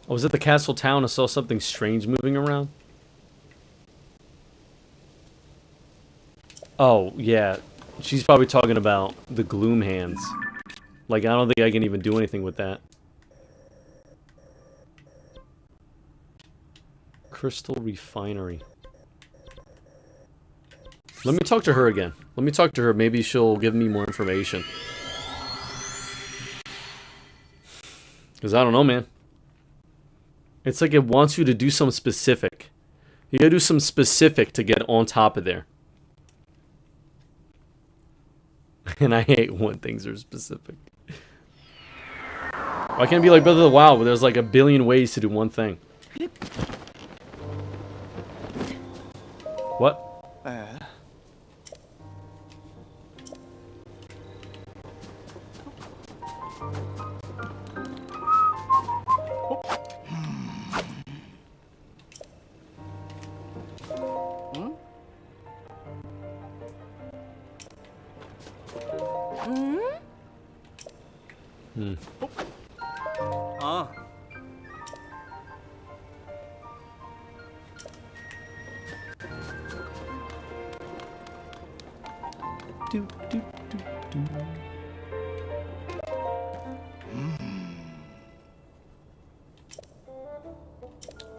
I was at the castle town and saw something strange moving around. Oh, yeah. She's probably talking about the gloom hands. Like, I don't think I can even do anything with that. Crystal Refinery. Let me talk to her again. Let me talk to her. Maybe she'll give me more information. Because I don't know, man. It's like it wants you to do something specific. You gotta do something specific to get on top of there. And I hate when things are specific. Why can't it be like Breath of the Wild where there's like a billion ways to do one thing? What?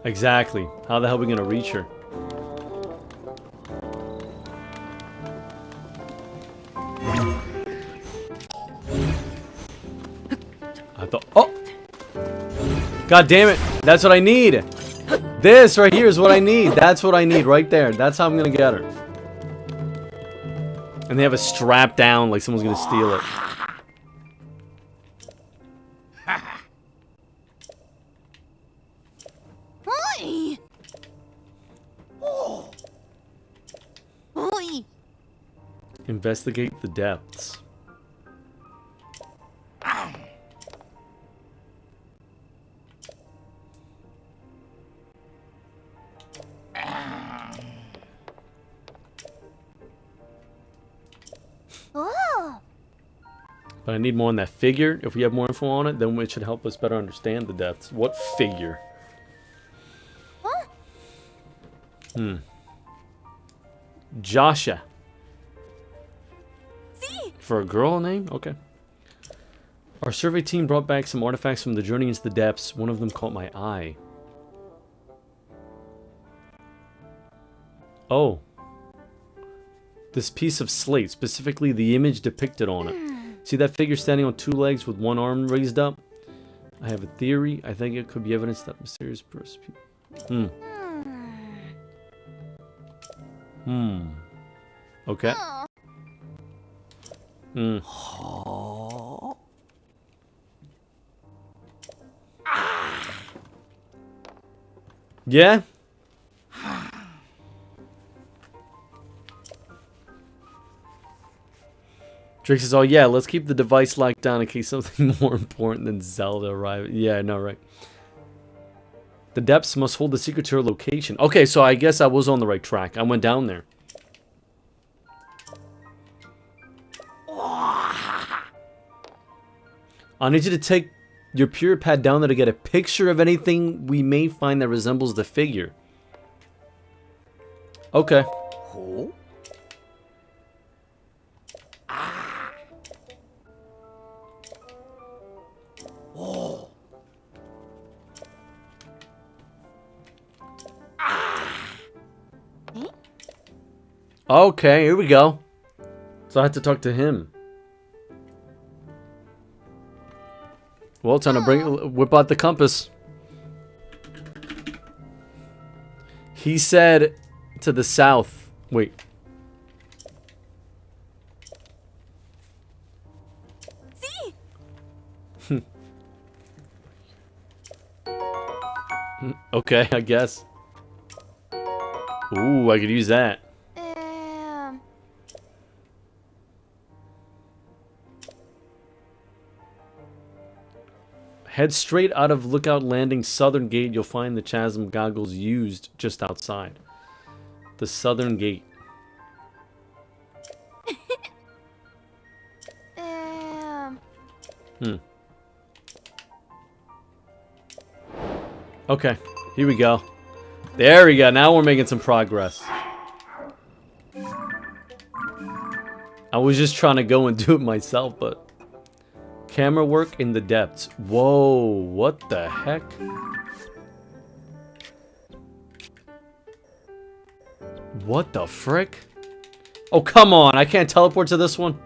Exactly. How the hell are we gonna reach her? I thought... Oh! God damn it! That's what I need! This right here is what I need. That's what I need right there. That's how I'm gonna get her. And they have it strapped down like someone's gonna steal it. Investigate the depths. Oh. But I need more on that figure. If we have more info on it, then it should help us better understand the depths. What figure? Huh? Joshua. See? For a girl name? Okay. Our survey team brought back some artifacts from the journey into the depths. One of them caught my eye. Oh. This piece of slate, specifically the image depicted on it. See that figure standing on two legs with one arm raised up? I have a theory. I think it could be evidence that mysterious person. Okay. Yeah? Drake says, oh yeah, let's keep the device locked down in case something more important than Zelda arrives. Yeah, I know, right? The depths must hold the secret to her location. Okay, so I guess I was on the right track. I went down there. I need you to take your pure pad down there to get a picture of anything we may find that resembles the figure. Okay. Okay, here we go. So I had to talk to him. Well, time to whip out the compass. He said to the south. Wait. See? Okay, I guess. Ooh, I could use that. Head straight out of Lookout Landing's southern gate. You'll find the chasm goggles used just outside. The southern gate. Okay, here we go. There we go. Now we're making some progress. I was just trying to go and do it myself, but... Camera work in the depths. Whoa, what the heck? What the frick? Oh, come on. I can't teleport to this one.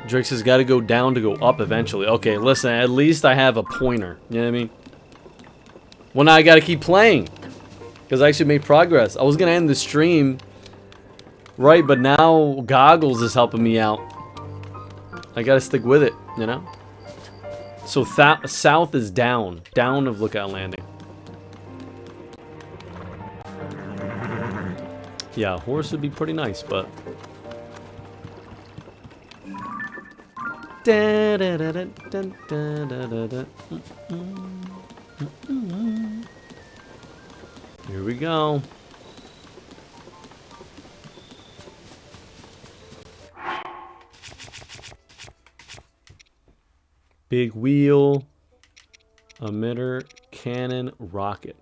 Drix has got to go down to go up eventually. Okay, listen, at least I have a pointer. You know what I mean? Well, now I got to keep playing. Because I actually made progress. I was going to end the stream... Right, but now Goggles is helping me out. I gotta stick with it, you know? So south is down. Down of Lookout Landing. Yeah, horse would be pretty nice, but... Here we go. Big wheel, emitter, cannon, rocket.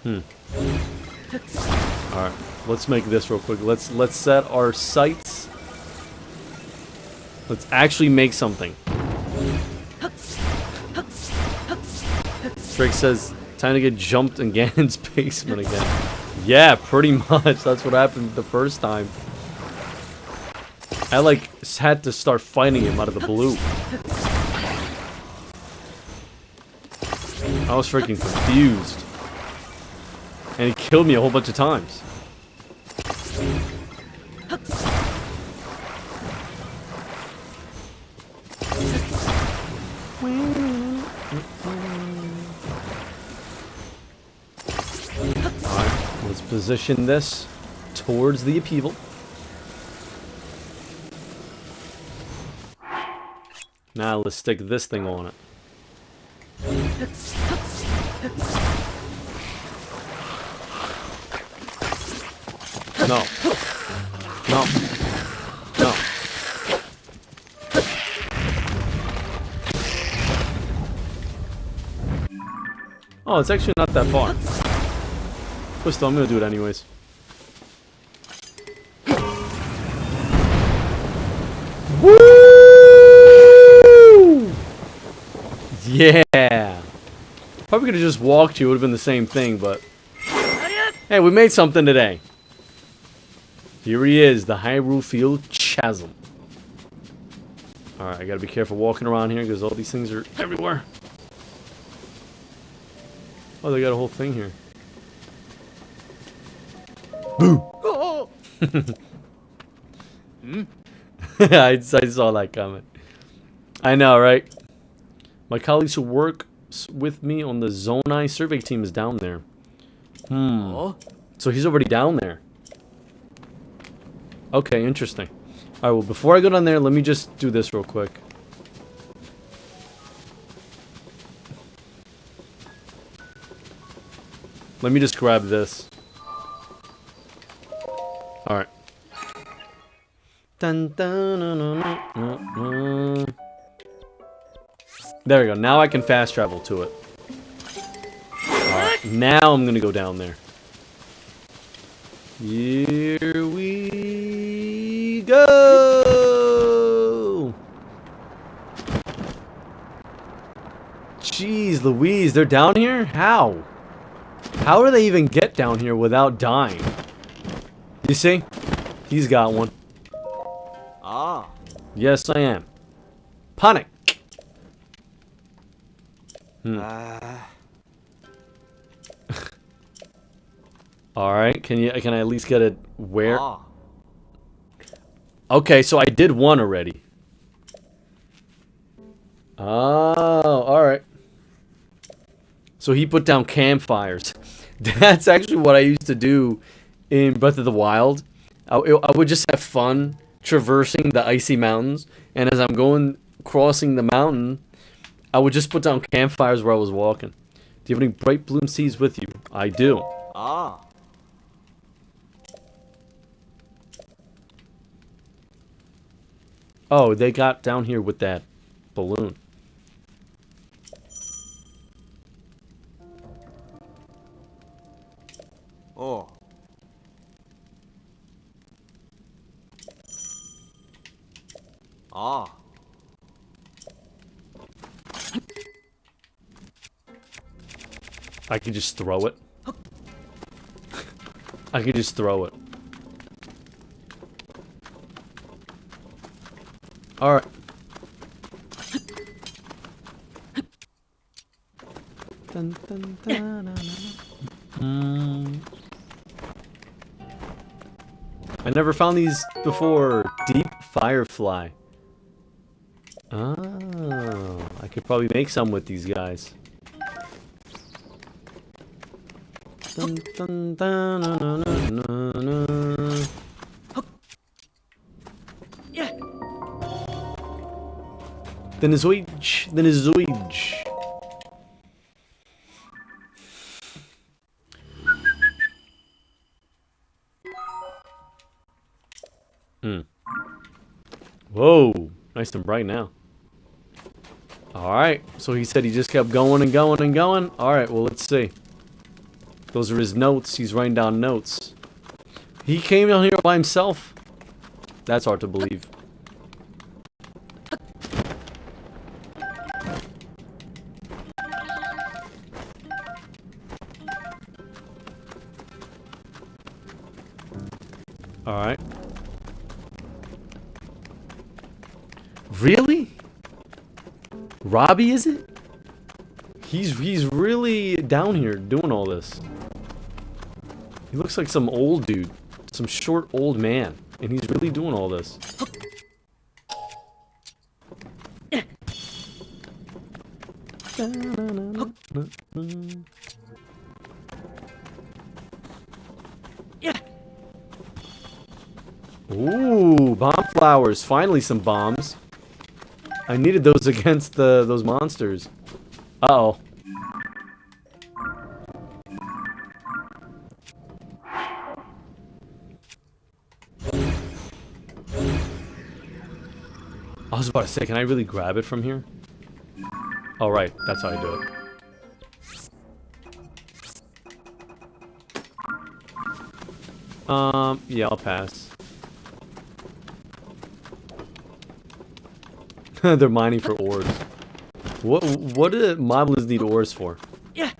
Alright, let's make this real quick. Let's set our sights. Let's actually make something. Drake says, time to get jumped in Ganon's basement again. Yeah, pretty much. That's what happened the first time. I like had to start fighting him out of the blue. I was freaking confused. And he killed me a whole bunch of times. position this towards the upheaval. Now let's stick this thing on it. No. No. No. Oh, it's actually not that far. But still, I'm gonna do it anyways. Woo! Yeah! Probably could have just walked you, it would have been the same thing, but... Hey, we made something today. Here he is, the Hyrule Field Chasm. Alright, I gotta be careful walking around here because all these things are everywhere. Oh, they got a whole thing here. Boo! Oh. I saw that comment. I know, right? My colleagues who work with me on the Zonai survey team is down there. So he's already down there. Okay, interesting. Alright, well, before I go down there, let me just do this real quick. Let me just grab this. Alright. There we go. Now I can fast travel to it. Alright, now I'm gonna go down there. Here we go! Jeez Louise, they're down here? How? How do they even get down here without dying? You see? He's got one. Ah. Yes, I am. Panic! Alright, can I at least get it where? Ah. Okay, so I did one already. Oh, alright. So he put down campfires. That's actually what I used to do in Breath of the Wild. I would just have fun traversing the icy mountains, and as I'm crossing the mountain, I would just put down campfires where I was walking. Do you have any bright bloom seeds with you? I do. Ah. Oh, they got down here with that balloon. Oh. Ah. I could just throw it. I could just throw it. Alright. Dun, dun, dun, dun, dun. I never found these before. Deep Firefly. Oh, I could probably make some with these guys. Dun, dun, dun, na, na, na, na, na. Then is Zoidge. Then is Zoidge. Whoa, nice and bright now. Alright, so he said he just kept going and going and going. Alright, well, let's see. Those are his notes. He's writing down notes. He came down here by himself? That's hard to believe. Alright. Really? Robbie, is it? He's really down here doing all this. He looks like some old dude. Some short old man. And he's really doing all this. Ooh, bomb flowers. Finally some bombs. I needed those against those monsters. Uh-oh. I was about to say, can I really grab it from here? Oh, right. That's how I do it. Yeah, I'll pass. They're mining for ores. What do moblins need ores for? Yeah.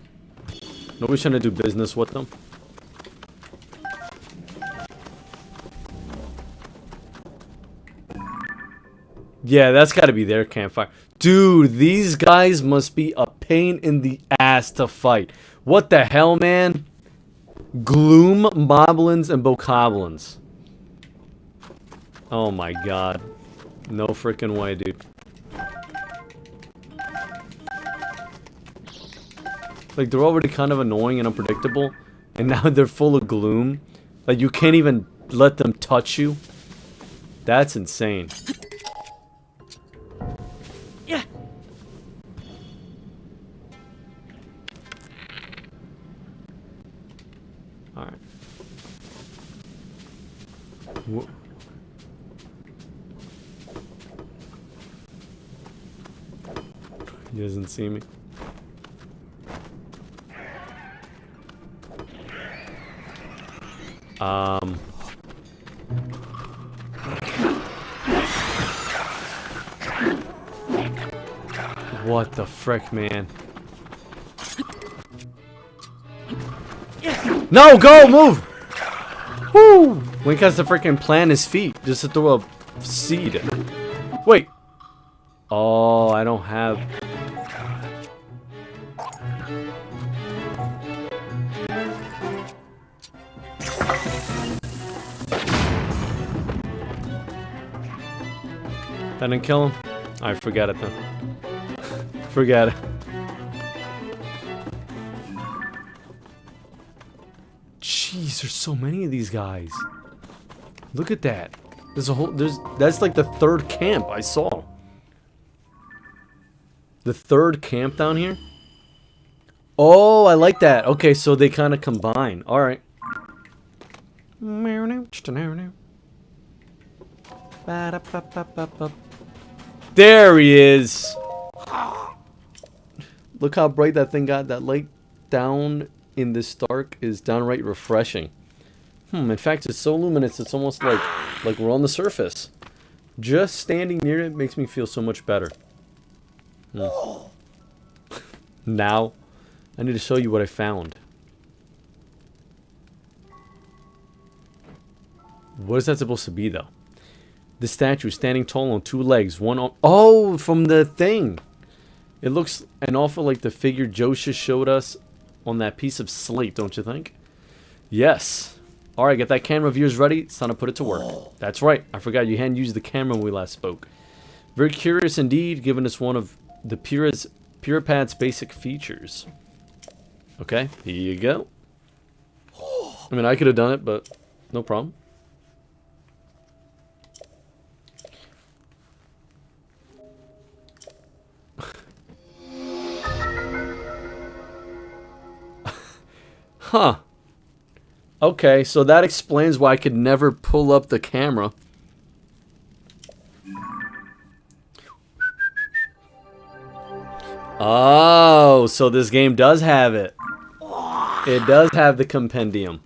Nobody's trying to do business with them. Yeah, that's got to be their campfire. Dude, these guys must be a pain in the ass to fight. What the hell, man? Gloom, moblins, and bokoblins. Oh my god. No freaking way, dude. Like, they're already kind of annoying and unpredictable. And now they're full of gloom. Like, you can't even let them touch you. That's insane. Yeah. Alright. He doesn't see me. What the frick, man? No, go, move! Woo! Link has to freaking plant his feet just to throw a seed. Wait. Oh, I don't have. That didn't kill him? I forget it then. Forget it. Jeez, there's so many of these guys. Look at that. There's a whole that's like the third camp I saw. The third camp down here? Oh, I like that. Okay, so they kind of combine. All right. There he is. Look how bright that thing got. That light down in this dark is downright refreshing. In fact, it's so luminous, it's almost like we're on the surface. Just standing near it makes me feel so much better. Now, I need to show you what I found. What is that supposed to be, though? The statue standing tall on two legs, one on... Oh, from the thing! It looks an awful like the figure Josha showed us on that piece of slate, don't you think? Yes. Alright, get that camera of yours ready. It's time to put it to work. That's right. I forgot you hadn't used the camera when we last spoke. Very curious indeed, giving us one of the Puripad's basic features. Okay, here you go. I mean, I could have done it, but no problem. Huh. Okay, so that explains why I could never pull up the camera. Oh, so this game does have it. It does have the compendium.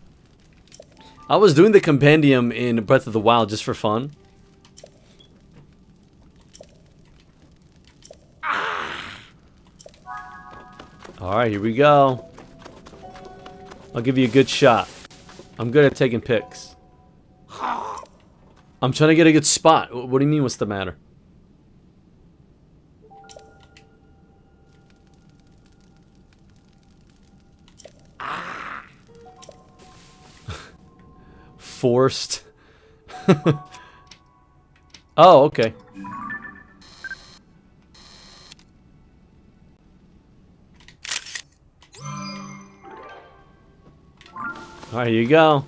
I was doing the compendium in Breath of the Wild just for fun. Alright, here we go. I'll give you a good shot. I'm good at taking pics. I'm trying to get a good spot. What do you mean, what's the matter? Forced. Oh, okay. Alright, here you go.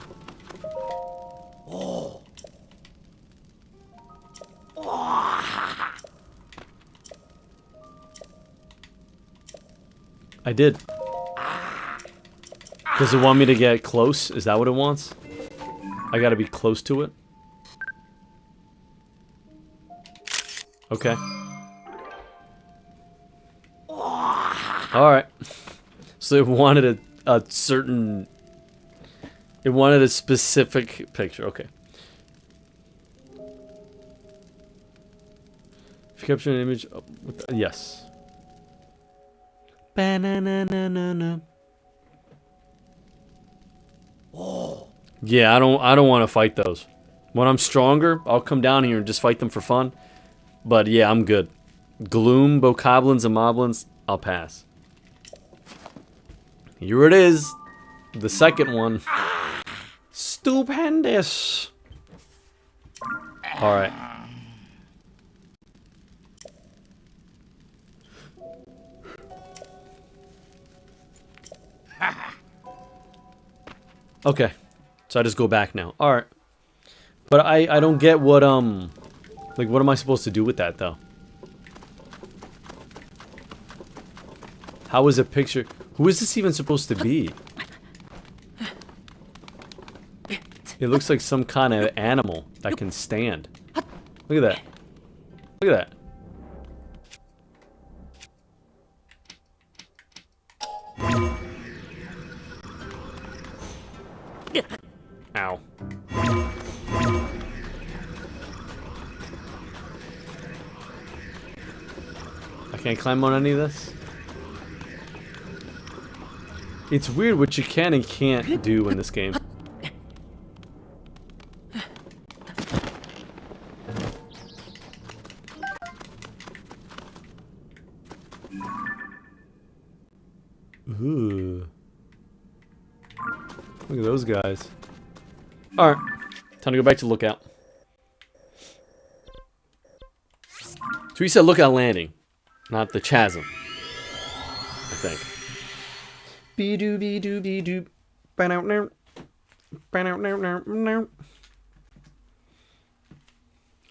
I did. Does it want me to get close? Is that what it wants? I gotta be close to it? Okay. Alright. So it wanted a certain... It wanted a specific picture. Okay. If you capture an image... yes. Ba-na-na-na-na-na. Yeah, I don't want to fight those. When I'm stronger, I'll come down here and just fight them for fun. But yeah, I'm good. Gloom, Bokoblins, and Moblins, I'll pass. Here it is. The second one. Stupendous. Alright. Okay. So I just go back now. Alright. But I don't get what, like, what am I supposed to do with that, though? How is a picture... Who is this even supposed to be? It looks like some kind of animal that can stand. Look at that. Look at that. Ow. I can't climb on any of this? It's weird what you can and can't do in this game. Ooh. Look at those guys. Alright. Time to go back to Lookout. So we said Lookout Landing, not the Chasm. I think. Be-doo, be-doo, be-doo. Ba-now-now. Ba-now-now-now-now.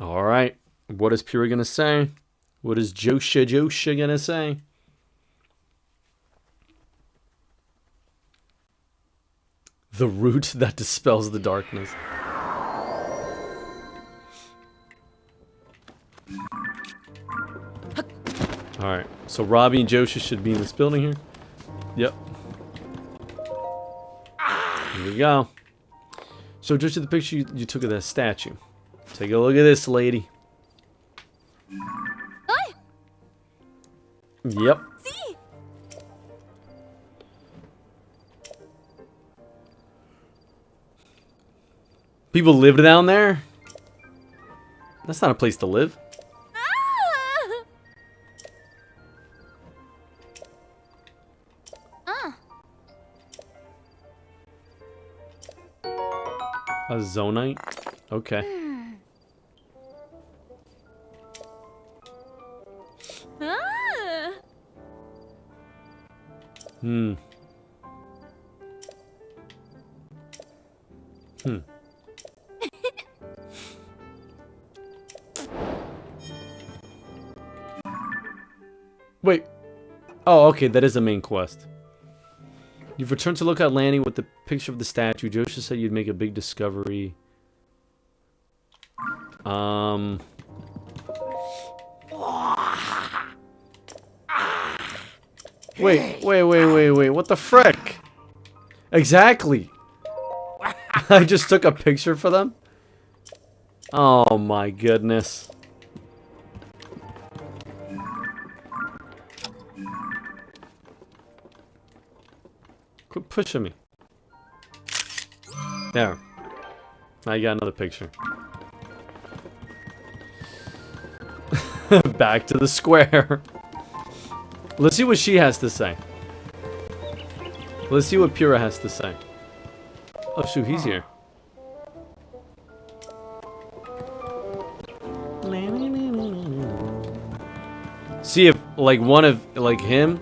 Alright. What is Pyrrha gonna say? What is Josha gonna say? The root that dispels the darkness. Alright, so Robbie and Josha should be in this building here. Yep. Here we go. So Josha, the picture you took of that statue. Take a look at this, lady. Yep. People live down there? That's not a place to live. A zonite? Okay. Hmm. Wait. Oh, okay, that is the main quest. You've returned to Lookout Landing with the picture of the statue. Josha said you'd make a big discovery. Wait. What the frick? Exactly. I just took a picture for them? Oh my goodness. Quit pushing me. There. Now you got another picture. Back to the square. Let's see what she has to say. Let's see what Pyrrha has to say. Oh shoot, he's here. See if like one of him,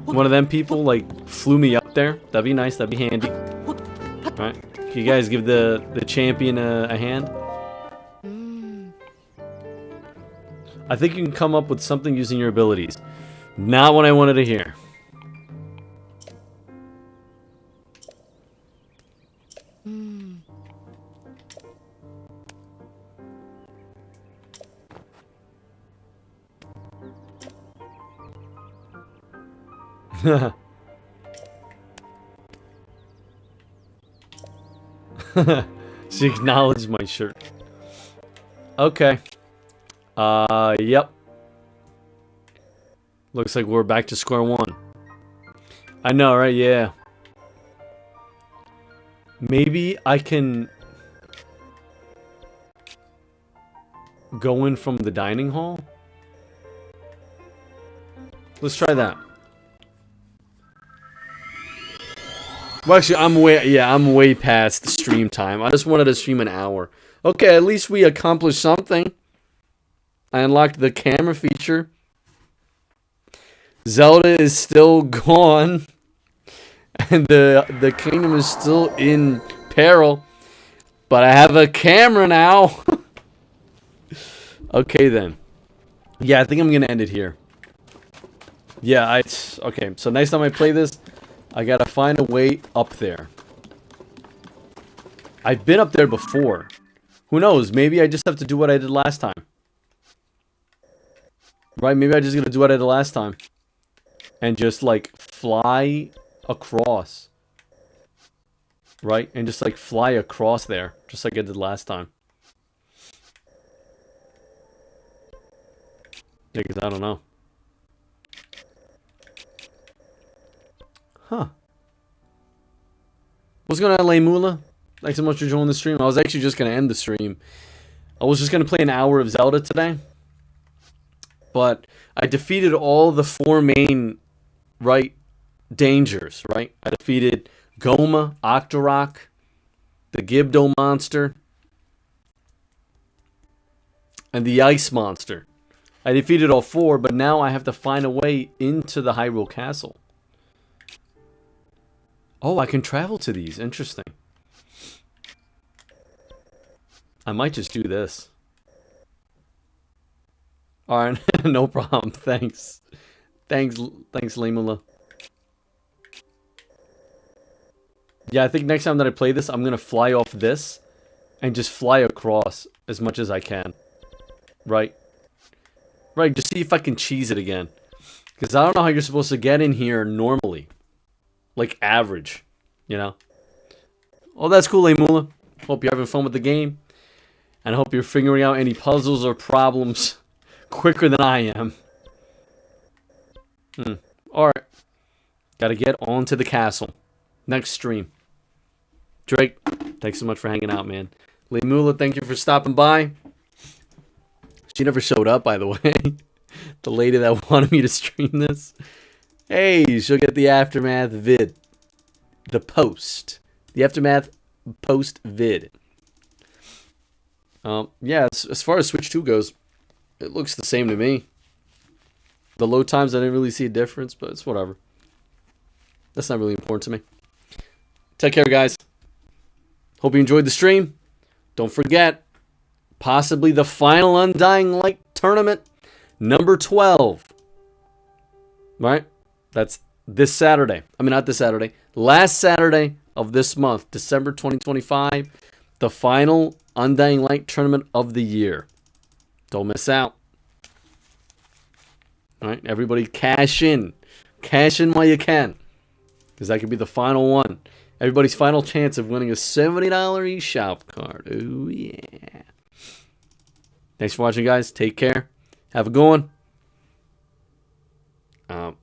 one of them people like flew me up there. That'd be nice. That'd be handy. All right, can you guys give the champion a hand? I think you can come up with something using your abilities. Not what I wanted to hear. She acknowledged my shirt. Okay. Yep. Looks like we're back to square one. I know, right? Yeah. Maybe I can go in from the dining hall? Let's try that. Well, actually, I'm way past the stream time. I just wanted to stream an hour. Okay, at least we accomplished something. I unlocked the camera feature. Zelda is still gone. And the kingdom is still in peril. But I have a camera now. Okay, then. Yeah, I think I'm going to end it here. Yeah, okay, so next time I play this, I gotta find a way up there. I've been up there before. Who knows? Maybe I just have to do what I did last time. Right? Maybe I just gotta do what I did last time. And just, like, fly across. Right? And just, like, fly across there. Just like I did last time. Yeah, because I don't know. Huh. What's going on, Mula? Thanks so much for joining the stream. I was actually just going to end the stream. I was just going to play an hour of Zelda today. But I defeated all the 4 main, right, dangers, right? I defeated Goma, Octorok, the Gibdo monster, and the Ice monster. I defeated all 4, but now I have to find a way into the Hyrule Castle. Oh, I can travel to these. Interesting. I might just do this. Alright, no problem. Thanks. Thanks, Lemula. Yeah, I think next time that I play this, I'm going to fly off this and just fly across as much as I can. Right? Right, just see if I can cheese it again. Because I don't know how you're supposed to get in here normally. Like average, you know? Oh, that's cool, Lemula. Hope you're having fun with the game. And I hope you're figuring out any puzzles or problems quicker than I am. Alright. Gotta get on to the castle. Next stream. Drake, thanks so much for hanging out, man. Lemula, thank you for stopping by. She never showed up, by the way. The lady that wanted me to stream this. Hey, she'll get the Aftermath vid. The post. The Aftermath post vid. Yeah, as far as Switch 2 goes, it looks the same to me. The load times, I didn't really see a difference, but it's whatever. That's not really important to me. Take care, guys. Hope you enjoyed the stream. Don't forget, possibly the final Undying Light tournament, number 12. Right? That's this Saturday. I mean, not this Saturday. Last Saturday of this month, December 2025. The final Undying Light tournament of the year. Don't miss out. Alright, everybody cash in. Cash in while you can. Because that could be the final one. Everybody's final chance of winning a $70 eShop card. Oh, yeah. Thanks for watching, guys. Take care. Have a good one.